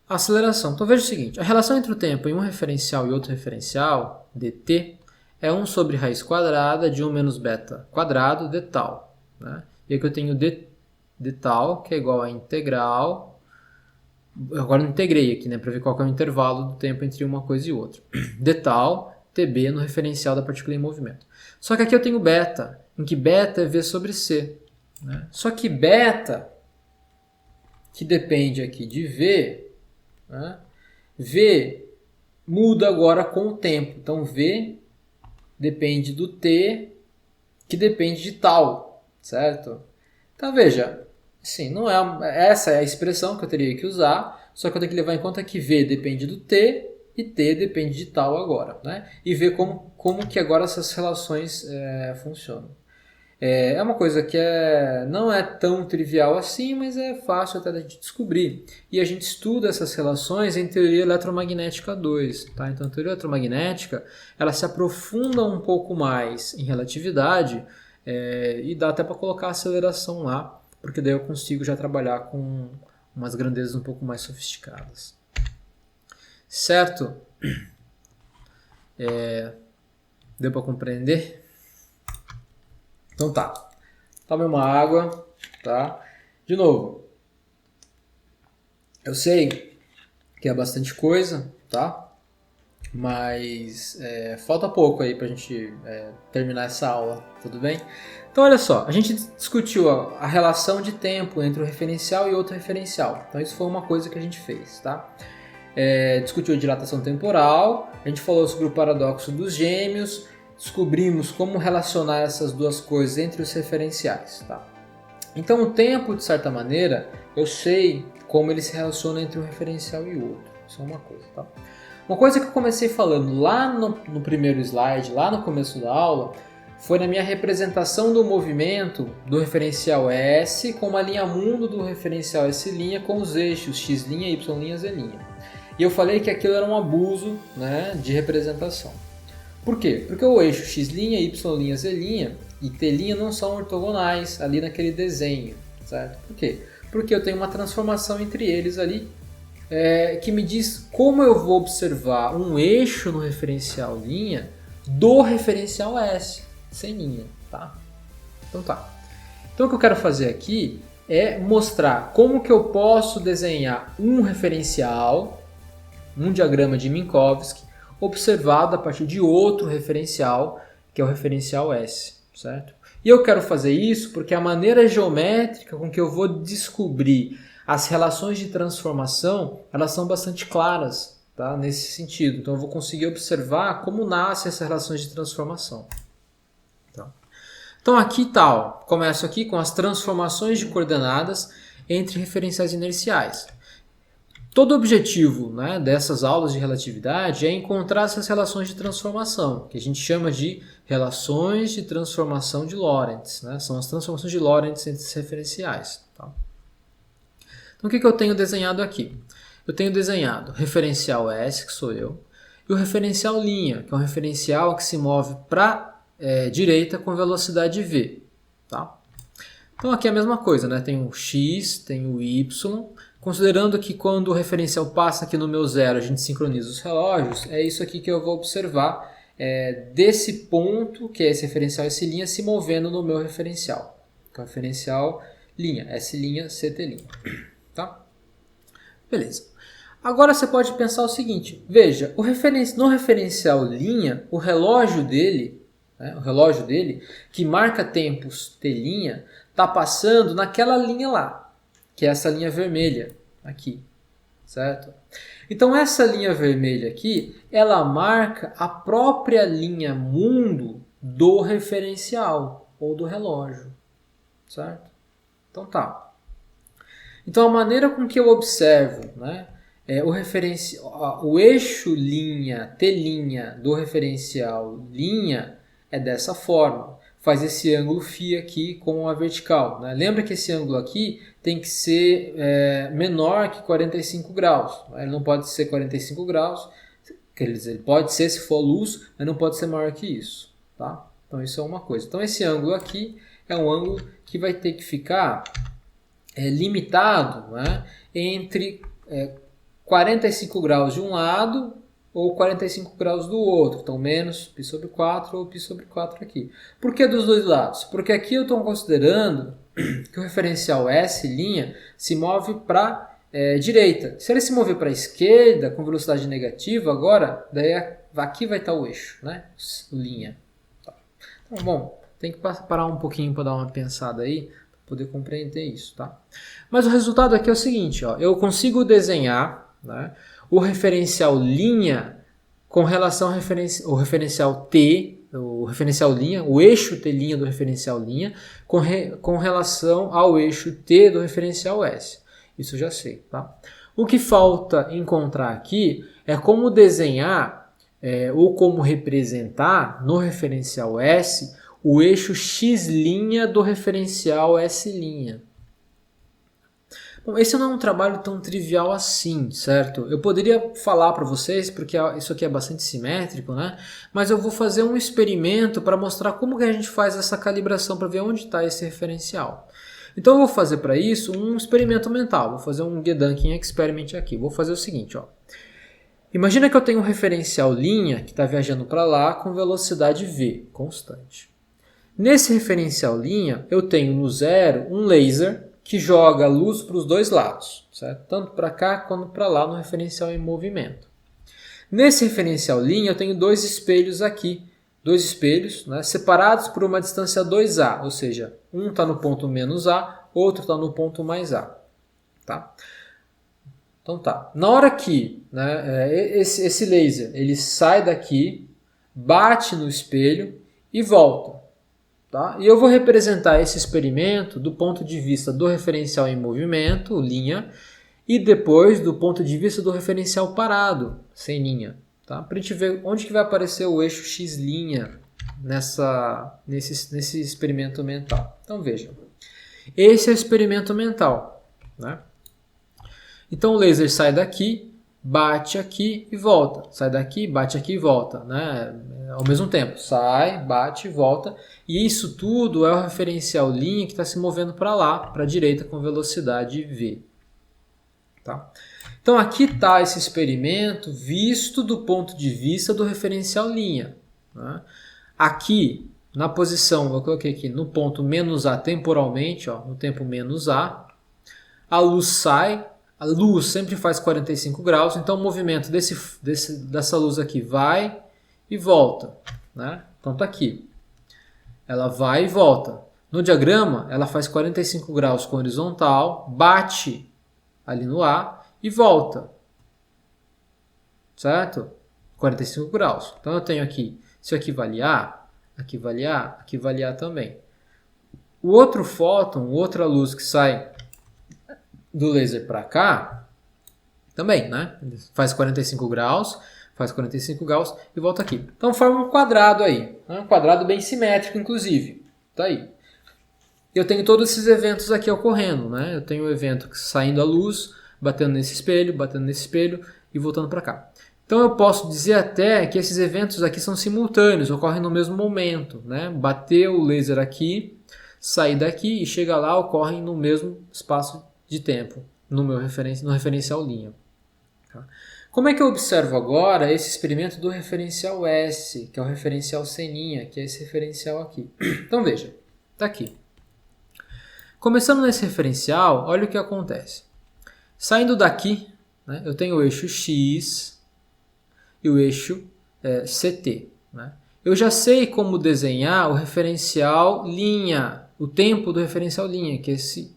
a aceleração. Então veja o seguinte. A relação entre o tempo em um referencial e outro referencial, dt, é 1 sobre raiz quadrada de 1 menos beta quadrado de tal. Né? E aqui eu tenho d tal, que é igual a integral. Agora eu integrei aqui, né, para ver qual que é o intervalo do tempo entre uma coisa e outra. D tal, tb no referencial da partícula em movimento. Só que aqui eu tenho beta, em que beta é v sobre c. Né? Só que beta, que depende aqui de v, né? V muda agora com o tempo. Então v depende do t, que depende de tal, certo? Então veja, assim, não é essa é a expressão que eu teria que usar, só que eu tenho que levar em conta que v depende do t e t depende de tal agora, né? E ver como que agora essas relações funcionam. É uma coisa que não é tão trivial assim, mas é fácil até de descobrir. E a gente estuda essas relações em teoria eletromagnética 2. Tá? Então, a teoria eletromagnética ela se aprofunda um pouco mais em relatividade e dá até para colocar a aceleração lá, porque daí eu consigo já trabalhar com umas grandezas um pouco mais sofisticadas. Certo? Deu para compreender? Então tá. Tome uma água, tá? De novo, eu sei que é bastante coisa, tá? Mas falta pouco aí pra gente terminar essa aula, tudo bem? Então olha só, a gente discutiu a relação de tempo entre o referencial e outro referencial. Então isso foi uma coisa que a gente fez, tá? Discutiu a dilatação temporal, a gente falou sobre o paradoxo dos gêmeos, descobrimos como relacionar essas duas coisas entre os referenciais, tá? Então o tempo, de certa maneira, eu sei como ele se relaciona entre um referencial e o outro. Isso é uma coisa, tá? Uma coisa que eu comecei falando lá no primeiro slide, lá no começo da aula, foi na minha representação do movimento do referencial S com uma linha mundo do referencial S' com os eixos X', Y', Z'. E eu falei que aquilo era um abuso, né, de representação. Por quê? Porque o eixo X', Y', Z' e T' não são ortogonais ali naquele desenho, certo? Por quê? Porque eu tenho uma transformação entre eles ali que me diz como eu vou observar um eixo no referencial linha do referencial S, sem linha, tá? Então tá. Então o que eu quero fazer aqui é mostrar como que eu posso desenhar um referencial, um diagrama de Minkowski, observado a partir de outro referencial, que é o referencial S, certo? E eu quero fazer isso porque a maneira geométrica com que eu vou descobrir as relações de transformação, elas são bastante claras, tá? Nesse sentido. Então eu vou conseguir observar como nascem essas relações de transformação. Tá? Então aqui tal, começo aqui com as transformações de coordenadas entre referenciais inerciais. Todo o objetivo, né, dessas aulas de relatividade é encontrar essas relações de transformação, que a gente chama de relações de transformação de Lorentz. Né? São as transformações de Lorentz entre os referenciais. Tá? Então o que eu tenho desenhado aqui? Eu tenho desenhado o referencial S, que sou eu, e o referencial linha, que é um referencial que se move para a direita com velocidade v. Tá? Então aqui é a mesma coisa, né? Tem o x, tem o y, considerando que quando o referencial passa aqui no meu zero, a gente sincroniza os relógios, é isso aqui que eu vou observar desse ponto, que é esse referencial S' se movendo no meu referencial, que é o referencial linha, S', CT'. Tá? Beleza. Agora você pode pensar o seguinte, veja, no referencial linha, o relógio dele, que marca tempos T', está passando naquela linha lá, que é essa linha vermelha aqui, certo? Então essa linha vermelha aqui, ela marca a própria linha mundo do referencial ou do relógio, certo? Então tá. Então a maneira com que eu observo, né, o eixo linha, T' do referencial linha é dessa forma. Faz esse ângulo φ aqui com a vertical. Né? Lembra que esse ângulo aqui tem que ser menor que 45 graus. Ele não pode ser 45 graus, quer dizer, ele pode ser se for luz, mas não pode ser maior que isso. Tá? Então isso é uma coisa. Então esse ângulo aqui é um ângulo que vai ter que ficar limitado, né, entre 45 graus de um lado ou 45 graus do outro. Então, menos π sobre 4 ou π sobre 4 aqui. Por que dos dois lados? Porque aqui eu estou considerando que o referencial S' se move para direita. Se ele se mover para a esquerda com velocidade negativa, agora, daí aqui vai estar o eixo, né? Linha. Tá. Então, bom, tem que parar um pouquinho para dar uma pensada aí, para poder compreender isso, tá? Mas o resultado aqui é o seguinte, ó, eu consigo desenhar, né, o referencial linha com relação ao referencial T, o referencial linha, o eixo T' do referencial linha, com relação ao eixo T do referencial S. Isso eu já sei. Tá? O que falta encontrar aqui é como desenhar ou como representar no referencial S o eixo X' do referencial S'. Bom, esse não é um trabalho tão trivial assim, certo? Eu poderia falar para vocês, porque isso aqui é bastante simétrico, né? Mas eu vou fazer um experimento para mostrar como que a gente faz essa calibração para ver onde está esse referencial. Então eu vou fazer para isso um experimento mental, vou fazer um Gedanken Experiment aqui. Vou fazer o seguinte, ó. Imagina que eu tenho um referencial linha que está viajando para lá com velocidade v, constante. Nesse referencial linha, eu tenho no 0 um laser que joga luz para os dois lados, certo? Tanto para cá quanto para lá no referencial em movimento. Nesse referencial linha, eu tenho dois espelhos aqui, dois espelhos, né, separados por uma distância 2A, ou seja, um está no ponto menos A, outro está no ponto mais A. Tá? Então tá. Na hora que, né, esse laser ele sai daqui, bate no espelho e volta. Tá? E eu vou representar esse experimento do ponto de vista do referencial em movimento, linha, e depois do ponto de vista do referencial parado, sem linha. Tá? Para a gente ver onde que vai aparecer o eixo x' nesse experimento mental. Então veja, esse é o experimento mental. Né? Então o laser sai daqui, bate aqui e volta. Sai daqui, bate aqui e volta. Né? Ao mesmo tempo, sai, bate e volta. E isso tudo é o referencial linha que está se movendo para lá, para a direita com velocidade v. Tá? Então aqui está esse experimento visto do ponto de vista do referencial linha. Né? Aqui, na posição, eu coloquei aqui no ponto menos A temporalmente, ó, no tempo menos A luz sai, a luz sempre faz 45 graus, então o movimento dessa luz aqui vai e volta. Né? Então está aqui. Ela vai e volta. No diagrama, ela faz 45 graus com horizontal, bate ali no A e volta. Certo? 45 graus. Então eu tenho aqui, se aqui vale A, aqui vale A, aqui vale A também. O outro fóton, outra luz que sai do laser para cá, também, né? Faz 45 graus e volta aqui. Então forma um quadrado aí, né? Um quadrado bem simétrico, inclusive. Tá aí. Eu tenho todos esses eventos aqui ocorrendo, né? Eu tenho o evento saindo a luz, batendo nesse espelho e voltando para cá. Então eu posso dizer até que esses eventos aqui são simultâneos, ocorrem no mesmo momento, né? Bateu o laser aqui, sair daqui e chega lá, ocorrem no mesmo espaço de tempo, no referencial linha. Tá? Como é que eu observo agora esse experimento do referencial S, que é o referencial sem linha, que é esse referencial aqui? Então veja, está aqui. Começando nesse referencial, olha o que acontece. Saindo daqui, né, eu tenho o eixo X e o eixo CT. Né? Eu já sei como desenhar o referencial linha, o tempo do referencial linha, que é esse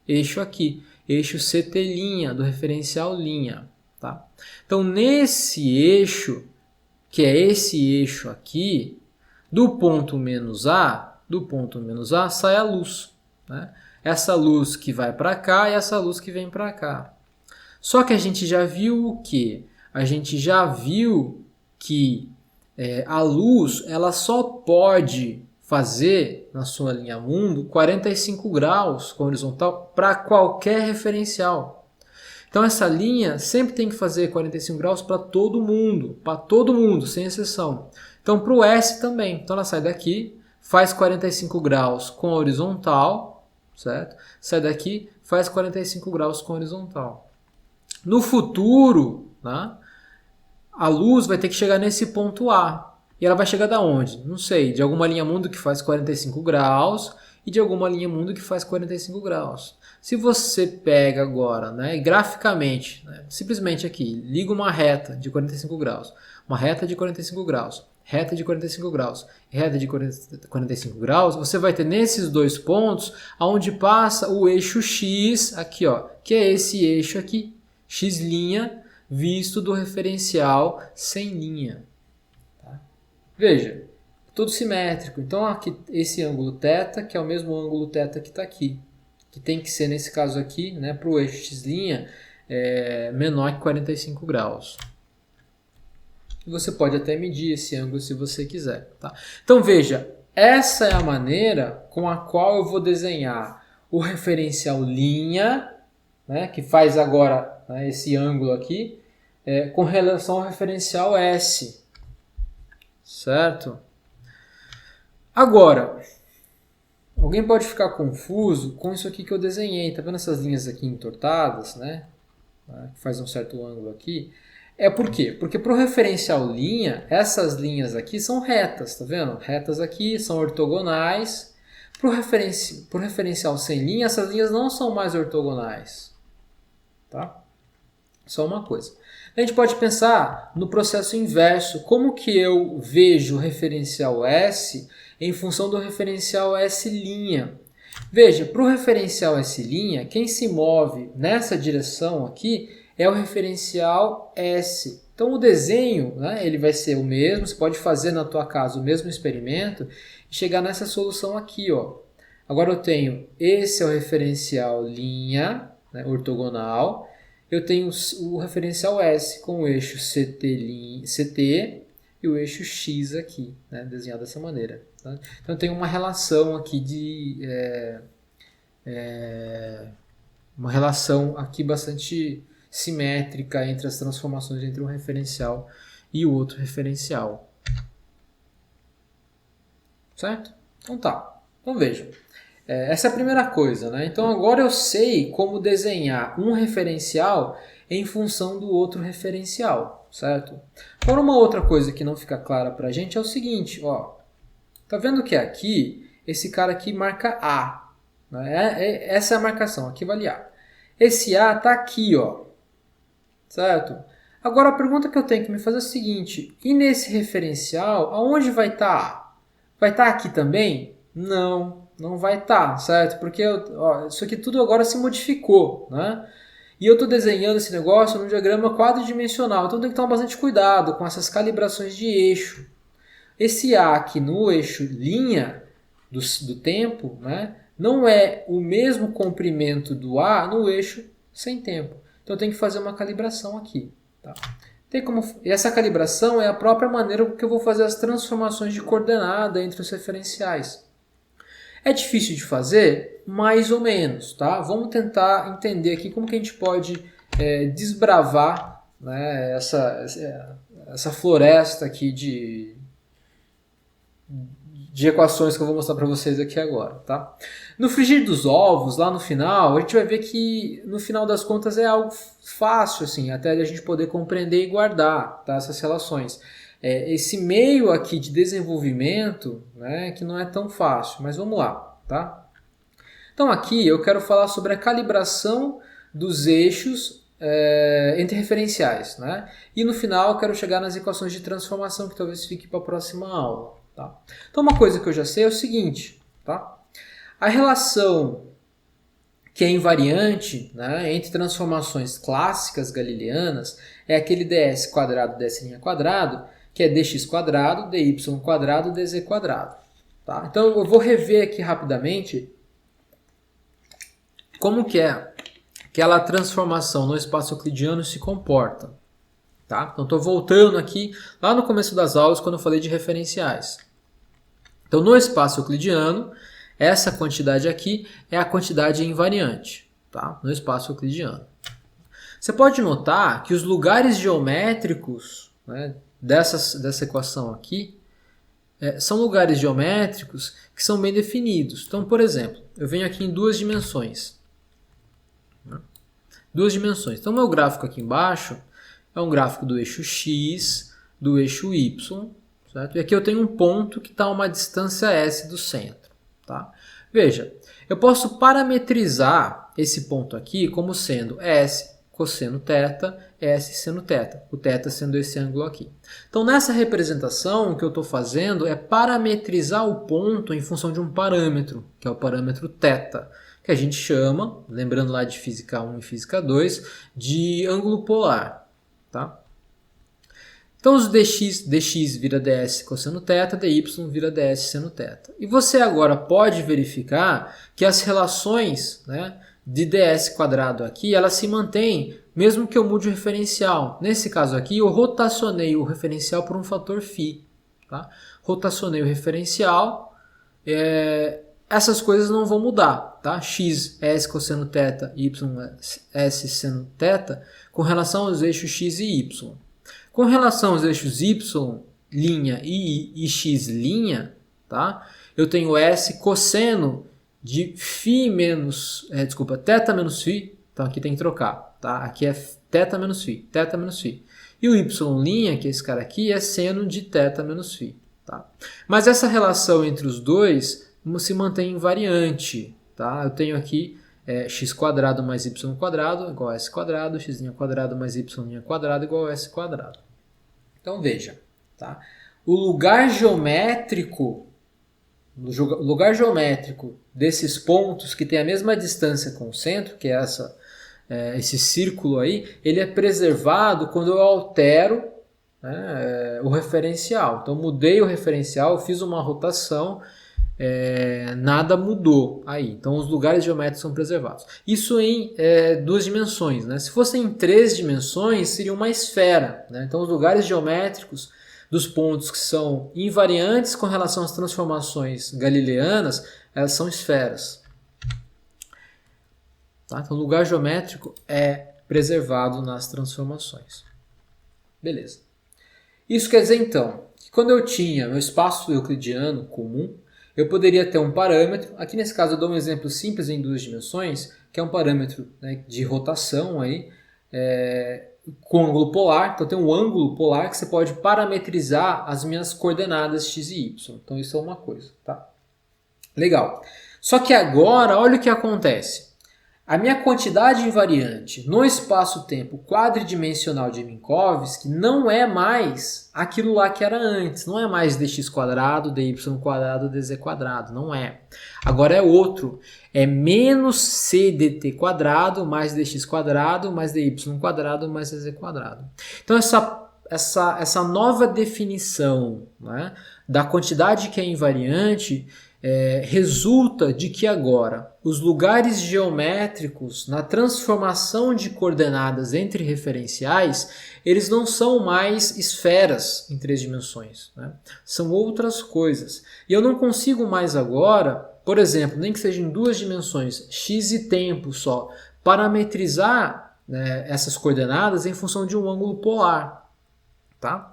eixo aqui, eixo CT' do referencial linha. Tá? Então, nesse eixo, que é esse eixo aqui, do ponto menos A sai a luz. Né? Essa luz que vai para cá e essa luz que vem para cá. Só que a gente já viu o quê? A gente já viu que a luz ela só pode fazer na sua linha mundo 45 graus com horizontal para qualquer referencial. Então essa linha sempre tem que fazer 45 graus para todo mundo, sem exceção. Então para o S também. Então ela sai daqui, faz 45 graus com horizontal, certo? Sai daqui, faz 45 graus com horizontal. No futuro, né, a luz vai ter que chegar nesse ponto A. E ela vai chegar da onde? Não sei, de alguma linha mundo que faz 45 graus e de alguma linha mundo que faz 45 graus. Se você pega agora, né, graficamente, né, simplesmente aqui, liga uma reta de 45 graus, uma reta de 45 graus, reta de 45 graus, reta de 45 graus, você vai ter nesses dois pontos onde passa o eixo X, aqui, ó, que é esse eixo aqui, X' visto do referencial sem linha. Tá? Veja, tudo simétrico. Então aqui esse ângulo θ, que é o mesmo ângulo θ que está aqui, que tem que ser nesse caso aqui, né, para o eixo X' menor que 45 graus. E você pode até medir esse ângulo se você quiser. Tá? Então veja, essa é a maneira com a qual eu vou desenhar o referencial linha, né, que faz agora, né, esse ângulo aqui, com relação ao referencial S. Certo? Agora, alguém pode ficar confuso com isso aqui que eu desenhei. Tá vendo essas linhas aqui entortadas, né? Que faz um certo ângulo aqui. Por quê? Porque para o referencial linha, essas linhas aqui são retas, tá vendo? Retas aqui são ortogonais. Para o referencial sem linha, essas linhas não são mais ortogonais. Tá? Só uma coisa. A gente pode pensar no processo inverso. Como que eu vejo o referencial S em função do referencial S'? Veja, para o referencial S', quem se move nessa direção aqui é o referencial S. Então o desenho, né, ele vai ser o mesmo, você pode fazer na tua casa o mesmo experimento e chegar nessa solução aqui. Ó. Agora eu tenho, esse é o referencial linha, né, ortogonal, eu tenho o referencial S com o eixo CT e o eixo X aqui, né, desenhado dessa maneira. Tá? Então tem uma relação aqui uma relação aqui bastante simétrica entre as transformações entre um referencial e o outro referencial. Certo? Então tá. Então vejam. Essa é a primeira coisa, né? Então agora eu sei como desenhar um referencial em função do outro referencial, certo? Agora uma outra coisa que não fica clara pra gente é o seguinte, ó. Tá vendo que aqui, esse cara aqui marca A, né? Essa é a marcação, aqui vale A. Esse A tá aqui, ó. Certo? Agora a pergunta que eu tenho que me fazer é a seguinte, e nesse referencial, aonde vai estar A? Vai estar aqui também? Não, não vai estar, certo? Porque isso aqui tudo agora se modificou, né? E eu estou desenhando esse negócio num diagrama quadridimensional, então tem que tomar bastante cuidado com essas calibrações de eixo. Esse A aqui no eixo linha do tempo, né, não é o mesmo comprimento do A no eixo sem tempo. Então eu tenho que fazer uma calibração aqui. Tá? E essa calibração é a própria maneira que eu vou fazer as transformações de coordenada entre os referenciais. É difícil de fazer? Mais ou menos. Tá? Vamos tentar entender aqui como que a gente pode desbravar, né, essa floresta aqui de equações que eu vou mostrar para vocês aqui agora. Tá? No frigir dos ovos, lá no final, a gente vai ver que no final das contas é algo fácil, assim, até a gente poder compreender e guardar, tá, essas relações. Esse meio aqui de desenvolvimento, né, que não é tão fácil, mas vamos lá. Tá? Então aqui eu quero falar sobre a calibração dos eixos entre referenciais. Né? E no final eu quero chegar nas equações de transformação, que talvez fique para a próxima aula. Tá? Então uma coisa que eu já sei é o seguinte, tá? A relação que é invariante, né, entre transformações clássicas galileanas é aquele ds quadrado ds' quadrado, que é dx quadrado, dy quadrado, dz quadrado. Tá? Então eu vou rever aqui rapidamente como que é aquela transformação no espaço euclidiano se comporta. Tá? Então estou voltando aqui lá no começo das aulas quando eu falei de referenciais. Então no espaço euclidiano, essa quantidade aqui é a quantidade invariante, tá? No espaço euclidiano. Você pode notar que os lugares geométricos, né, dessa equação aqui são lugares geométricos que são bem definidos. Então, por exemplo, eu venho aqui em duas dimensões. Duas dimensões. Então, meu gráfico aqui embaixo é um gráfico do eixo x, do eixo y, certo? E aqui eu tenho um ponto que está a uma distância s do centro. Tá? Veja, eu posso parametrizar esse ponto aqui como sendo S cosseno θ, S seno θ, o θ sendo esse ângulo aqui. Então nessa representação o que eu estou fazendo é parametrizar o ponto em função de um parâmetro, que é o parâmetro θ, que a gente chama, lembrando lá de física 1 e física 2, de ângulo polar. Tá? Então os dx vira ds cosseno θ, dy vira ds seno θ. E você agora pode verificar que as relações, né, de ds quadrado aqui, elas se mantêm mesmo que eu mude o referencial. Nesse caso aqui, eu rotacionei o referencial por um fator φ. Tá? Rotacionei o referencial, essas coisas não vão mudar. Tá? X é s cosseno θ, y é s seno θ, com relação aos eixos x e y. Com relação aos eixos y' e x', tá? Eu tenho S cosseno de θ menos φ, então aqui tem que trocar, tá? Aqui é θ menos φ, E o y', que é esse cara aqui, é seno de θ menos φ. Tá? Mas essa relação entre os dois se mantém invariante. Tá? Eu tenho aqui x² mais y² igual a s², x' mais y' igual a s². Então veja, tá? O lugar geométrico desses pontos que tem a mesma distância com o centro, que é esse círculo aí, ele é preservado quando eu altero, né, o referencial. Então mudei o referencial, fiz uma rotação, nada mudou aí. Então os lugares geométricos são preservados. Isso em 2 dimensões. Né? Se fossem em 3 dimensões, seria uma esfera. Né? Então os lugares geométricos dos pontos que são invariantes com relação às transformações galileanas, elas são esferas. Tá? Então o lugar geométrico é preservado nas transformações. Beleza. Isso quer dizer então que quando eu tinha meu espaço euclidiano comum, eu poderia ter um parâmetro, aqui nesse caso eu dou um exemplo simples em 2 dimensões, que é um parâmetro, né, de rotação aí, com ângulo polar. Então tem um ângulo polar que você pode parametrizar as minhas coordenadas x e y. Então isso é uma coisa. Tá? Legal. Só que agora, olha o que acontece. A minha quantidade invariante no espaço-tempo quadridimensional de Minkowski não é mais aquilo lá que era antes. Não é mais dx², dy², dz². Não é. Agora é outro. É menos cdt² mais dx² mais dy² mais dz². Então essa nova definição, né, da quantidade que é invariante resulta de que agora os lugares geométricos na transformação de coordenadas entre referenciais, eles não são mais esferas em 3 dimensões, né? São outras coisas. E eu não consigo mais agora, por exemplo, nem que seja em 2 dimensões, x e tempo só, parametrizar, né, essas coordenadas em função de um ângulo polar. Tá?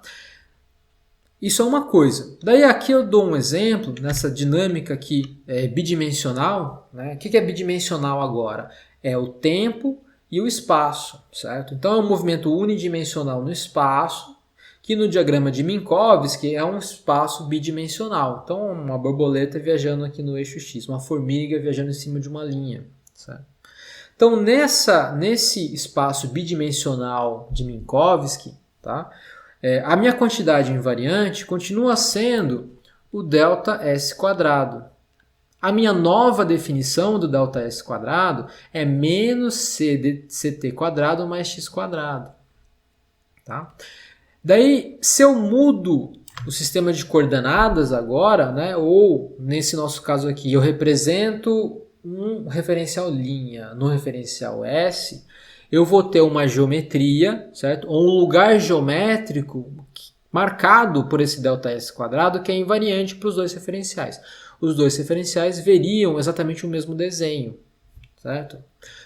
Isso é uma coisa. Daí aqui eu dou um exemplo nessa dinâmica aqui bidimensional. Né? O que é bidimensional agora? É o tempo e o espaço, certo? Então é um movimento unidimensional no espaço, que no diagrama de Minkowski é um espaço bidimensional. Então uma borboleta viajando aqui no eixo X, uma formiga viajando em cima de uma linha, certo? Então nesse espaço bidimensional de Minkowski, tá? A minha quantidade invariante continua sendo o ΔS². A minha nova definição do ΔS² é menos ct² mais x². Tá? Daí, se eu mudo o sistema de coordenadas agora, né, ou nesse nosso caso aqui, eu represento um referencial linha no referencial S, eu vou ter uma geometria, certo? Ou um lugar geométrico marcado por esse ΔS² que é invariante para os 2 referenciais. Os 2 referenciais veriam exatamente o mesmo desenho, certo?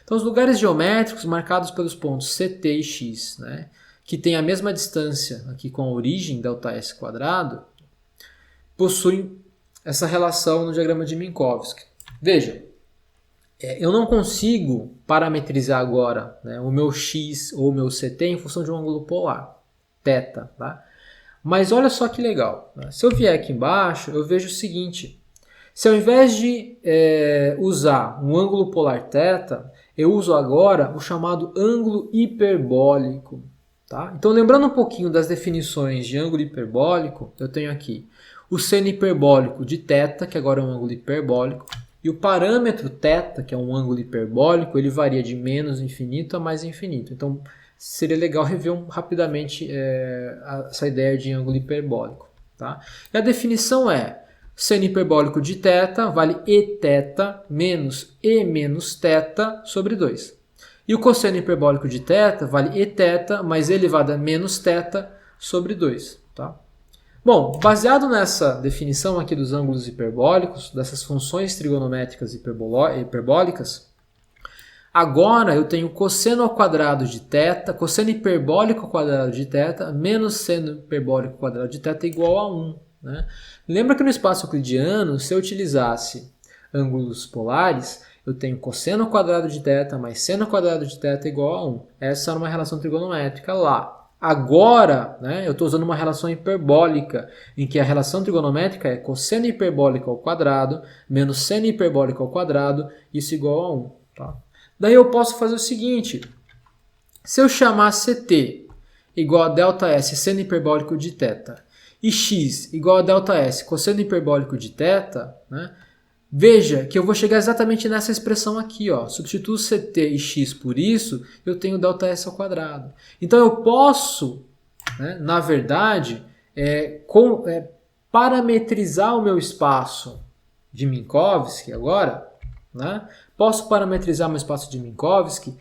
Então os lugares geométricos marcados pelos pontos CT e X, né, que tem a mesma distância aqui com a origem ΔS², possuem essa relação no diagrama de Minkowski. Veja, eu não consigo parametrizar agora, né, o meu x ou o meu ct em função de um ângulo polar, θ. Tá? Mas olha só que legal. Né? Se eu vier aqui embaixo, eu vejo o seguinte. Se ao invés de usar um ângulo polar θ, eu uso agora o chamado ângulo hiperbólico. Tá? Então, lembrando um pouquinho das definições de ângulo hiperbólico, eu tenho aqui o seno hiperbólico de θ, que agora é um ângulo hiperbólico, e o parâmetro θ, que é um ângulo hiperbólico, ele varia de menos infinito a mais infinito. Então, seria legal rever rapidamente essa ideia de ângulo hiperbólico. Tá? E a definição é: seno hiperbólico de θ vale eθ menos e menos θ sobre 2. E o cosseno hiperbólico de θ vale eθ mais e elevado a menos θ sobre 2. Tá? Bom, baseado nessa definição aqui dos ângulos hiperbólicos, dessas funções trigonométricas hiperbólicas, agora eu tenho cosseno ao quadrado de θ, cosseno hiperbólico ao quadrado de θ, menos seno hiperbólico ao quadrado de θ igual a 1. Né? Lembra que no espaço euclidiano, se eu utilizasse ângulos polares, eu tenho cosseno ao quadrado de θ mais seno ao quadrado de θ igual a 1. Essa era uma relação trigonométrica lá. Agora, né, eu estou usando uma relação hiperbólica, em que a relação trigonométrica é cosseno hiperbólico ao quadrado menos seno hiperbólico ao quadrado, isso igual a 1. Tá? Daí eu posso fazer o seguinte, se eu chamar CT igual a ΔS seno hiperbólico de θ e x igual a ΔS cosseno hiperbólico de θ, né, veja que eu vou chegar exatamente nessa expressão aqui, ó. Substituo CT e x por isso, eu tenho ΔS ao quadrado. Então eu posso, né, na verdade, parametrizar o meu espaço de Minkowski agora, né? Posso parametrizar meu espaço de Minkowski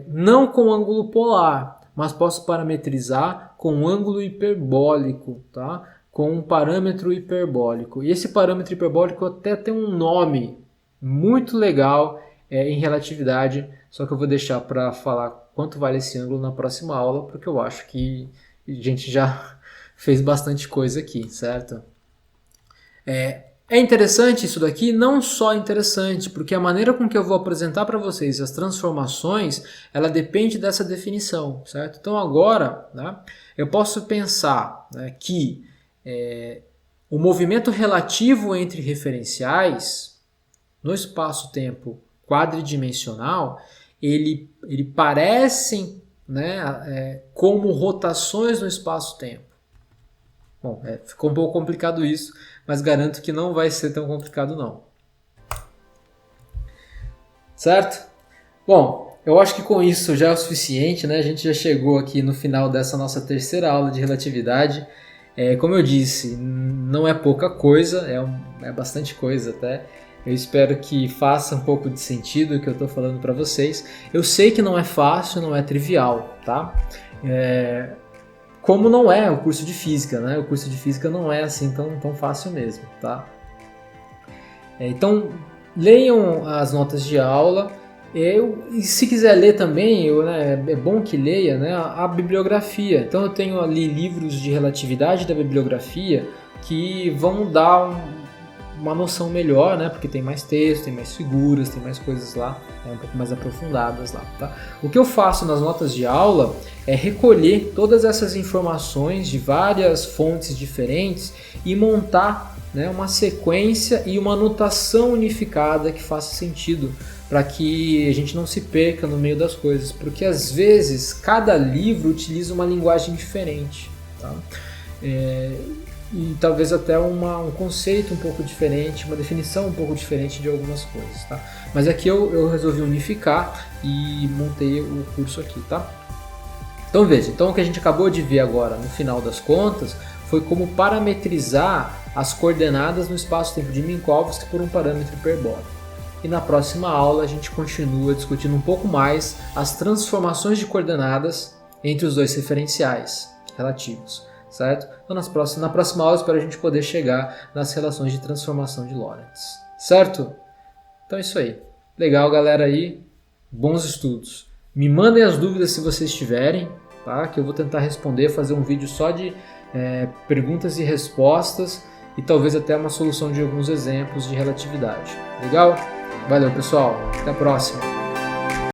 não com ângulo polar, mas posso parametrizar com ângulo hiperbólico, tá? Com um parâmetro hiperbólico. E esse parâmetro hiperbólico até tem um nome muito legal em relatividade, só que eu vou deixar para falar quanto vale esse ângulo na próxima aula, porque eu acho que a gente já fez bastante coisa aqui, certo? É interessante isso daqui, não só interessante, porque a maneira com que eu vou apresentar para vocês as transformações, ela depende dessa definição, certo? Então agora, né, eu posso pensar, né, que o movimento relativo entre referenciais no espaço-tempo quadridimensional, ele parecem, né, como rotações no espaço-tempo. Bom, ficou um pouco complicado isso, mas garanto que não vai ser tão complicado não. Certo? Bom, eu acho que com isso já é o suficiente, né? A gente já chegou aqui no final dessa nossa terceira aula de relatividade. Como eu disse, não é pouca coisa, é bastante coisa até. Eu espero que faça um pouco de sentido o que eu estou falando para vocês. Eu sei que não é fácil, não é trivial, tá? Como não é o curso de física, né? O curso de física não é assim tão fácil mesmo, tá? Então, leiam as notas de aula. E se quiser ler também, é bom que leia, né, a bibliografia. Então eu tenho ali livros de relatividade da bibliografia que vão dar uma noção melhor, né, porque tem mais texto, tem mais figuras, tem mais coisas lá, um pouco mais aprofundadas lá. Tá? O que eu faço nas notas de aula é recolher todas essas informações de várias fontes diferentes e montar, né, uma sequência e uma notação unificada que faça sentido, para que a gente não se perca no meio das coisas, porque às vezes cada livro utiliza uma linguagem diferente, tá? E talvez até um conceito um pouco diferente, uma definição um pouco diferente de algumas coisas, tá? Mas aqui eu resolvi unificar e montei o curso aqui, tá? Então veja, o que a gente acabou de ver agora no final das contas foi como parametrizar as coordenadas no espaço-tempo de Minkowski por um parâmetro hiperbólico. E na próxima aula a gente continua discutindo um pouco mais as transformações de coordenadas entre os dois referenciais relativos, certo? Então na próxima aula espero a gente poder chegar nas relações de transformação de Lorentz, certo? Então é isso aí. Legal, galera aí. Bons estudos. Me mandem as dúvidas se vocês tiverem, tá? Que eu vou tentar responder, fazer um vídeo só de perguntas e respostas e talvez até uma solução de alguns exemplos de relatividade. Legal? Valeu, pessoal. Até a próxima.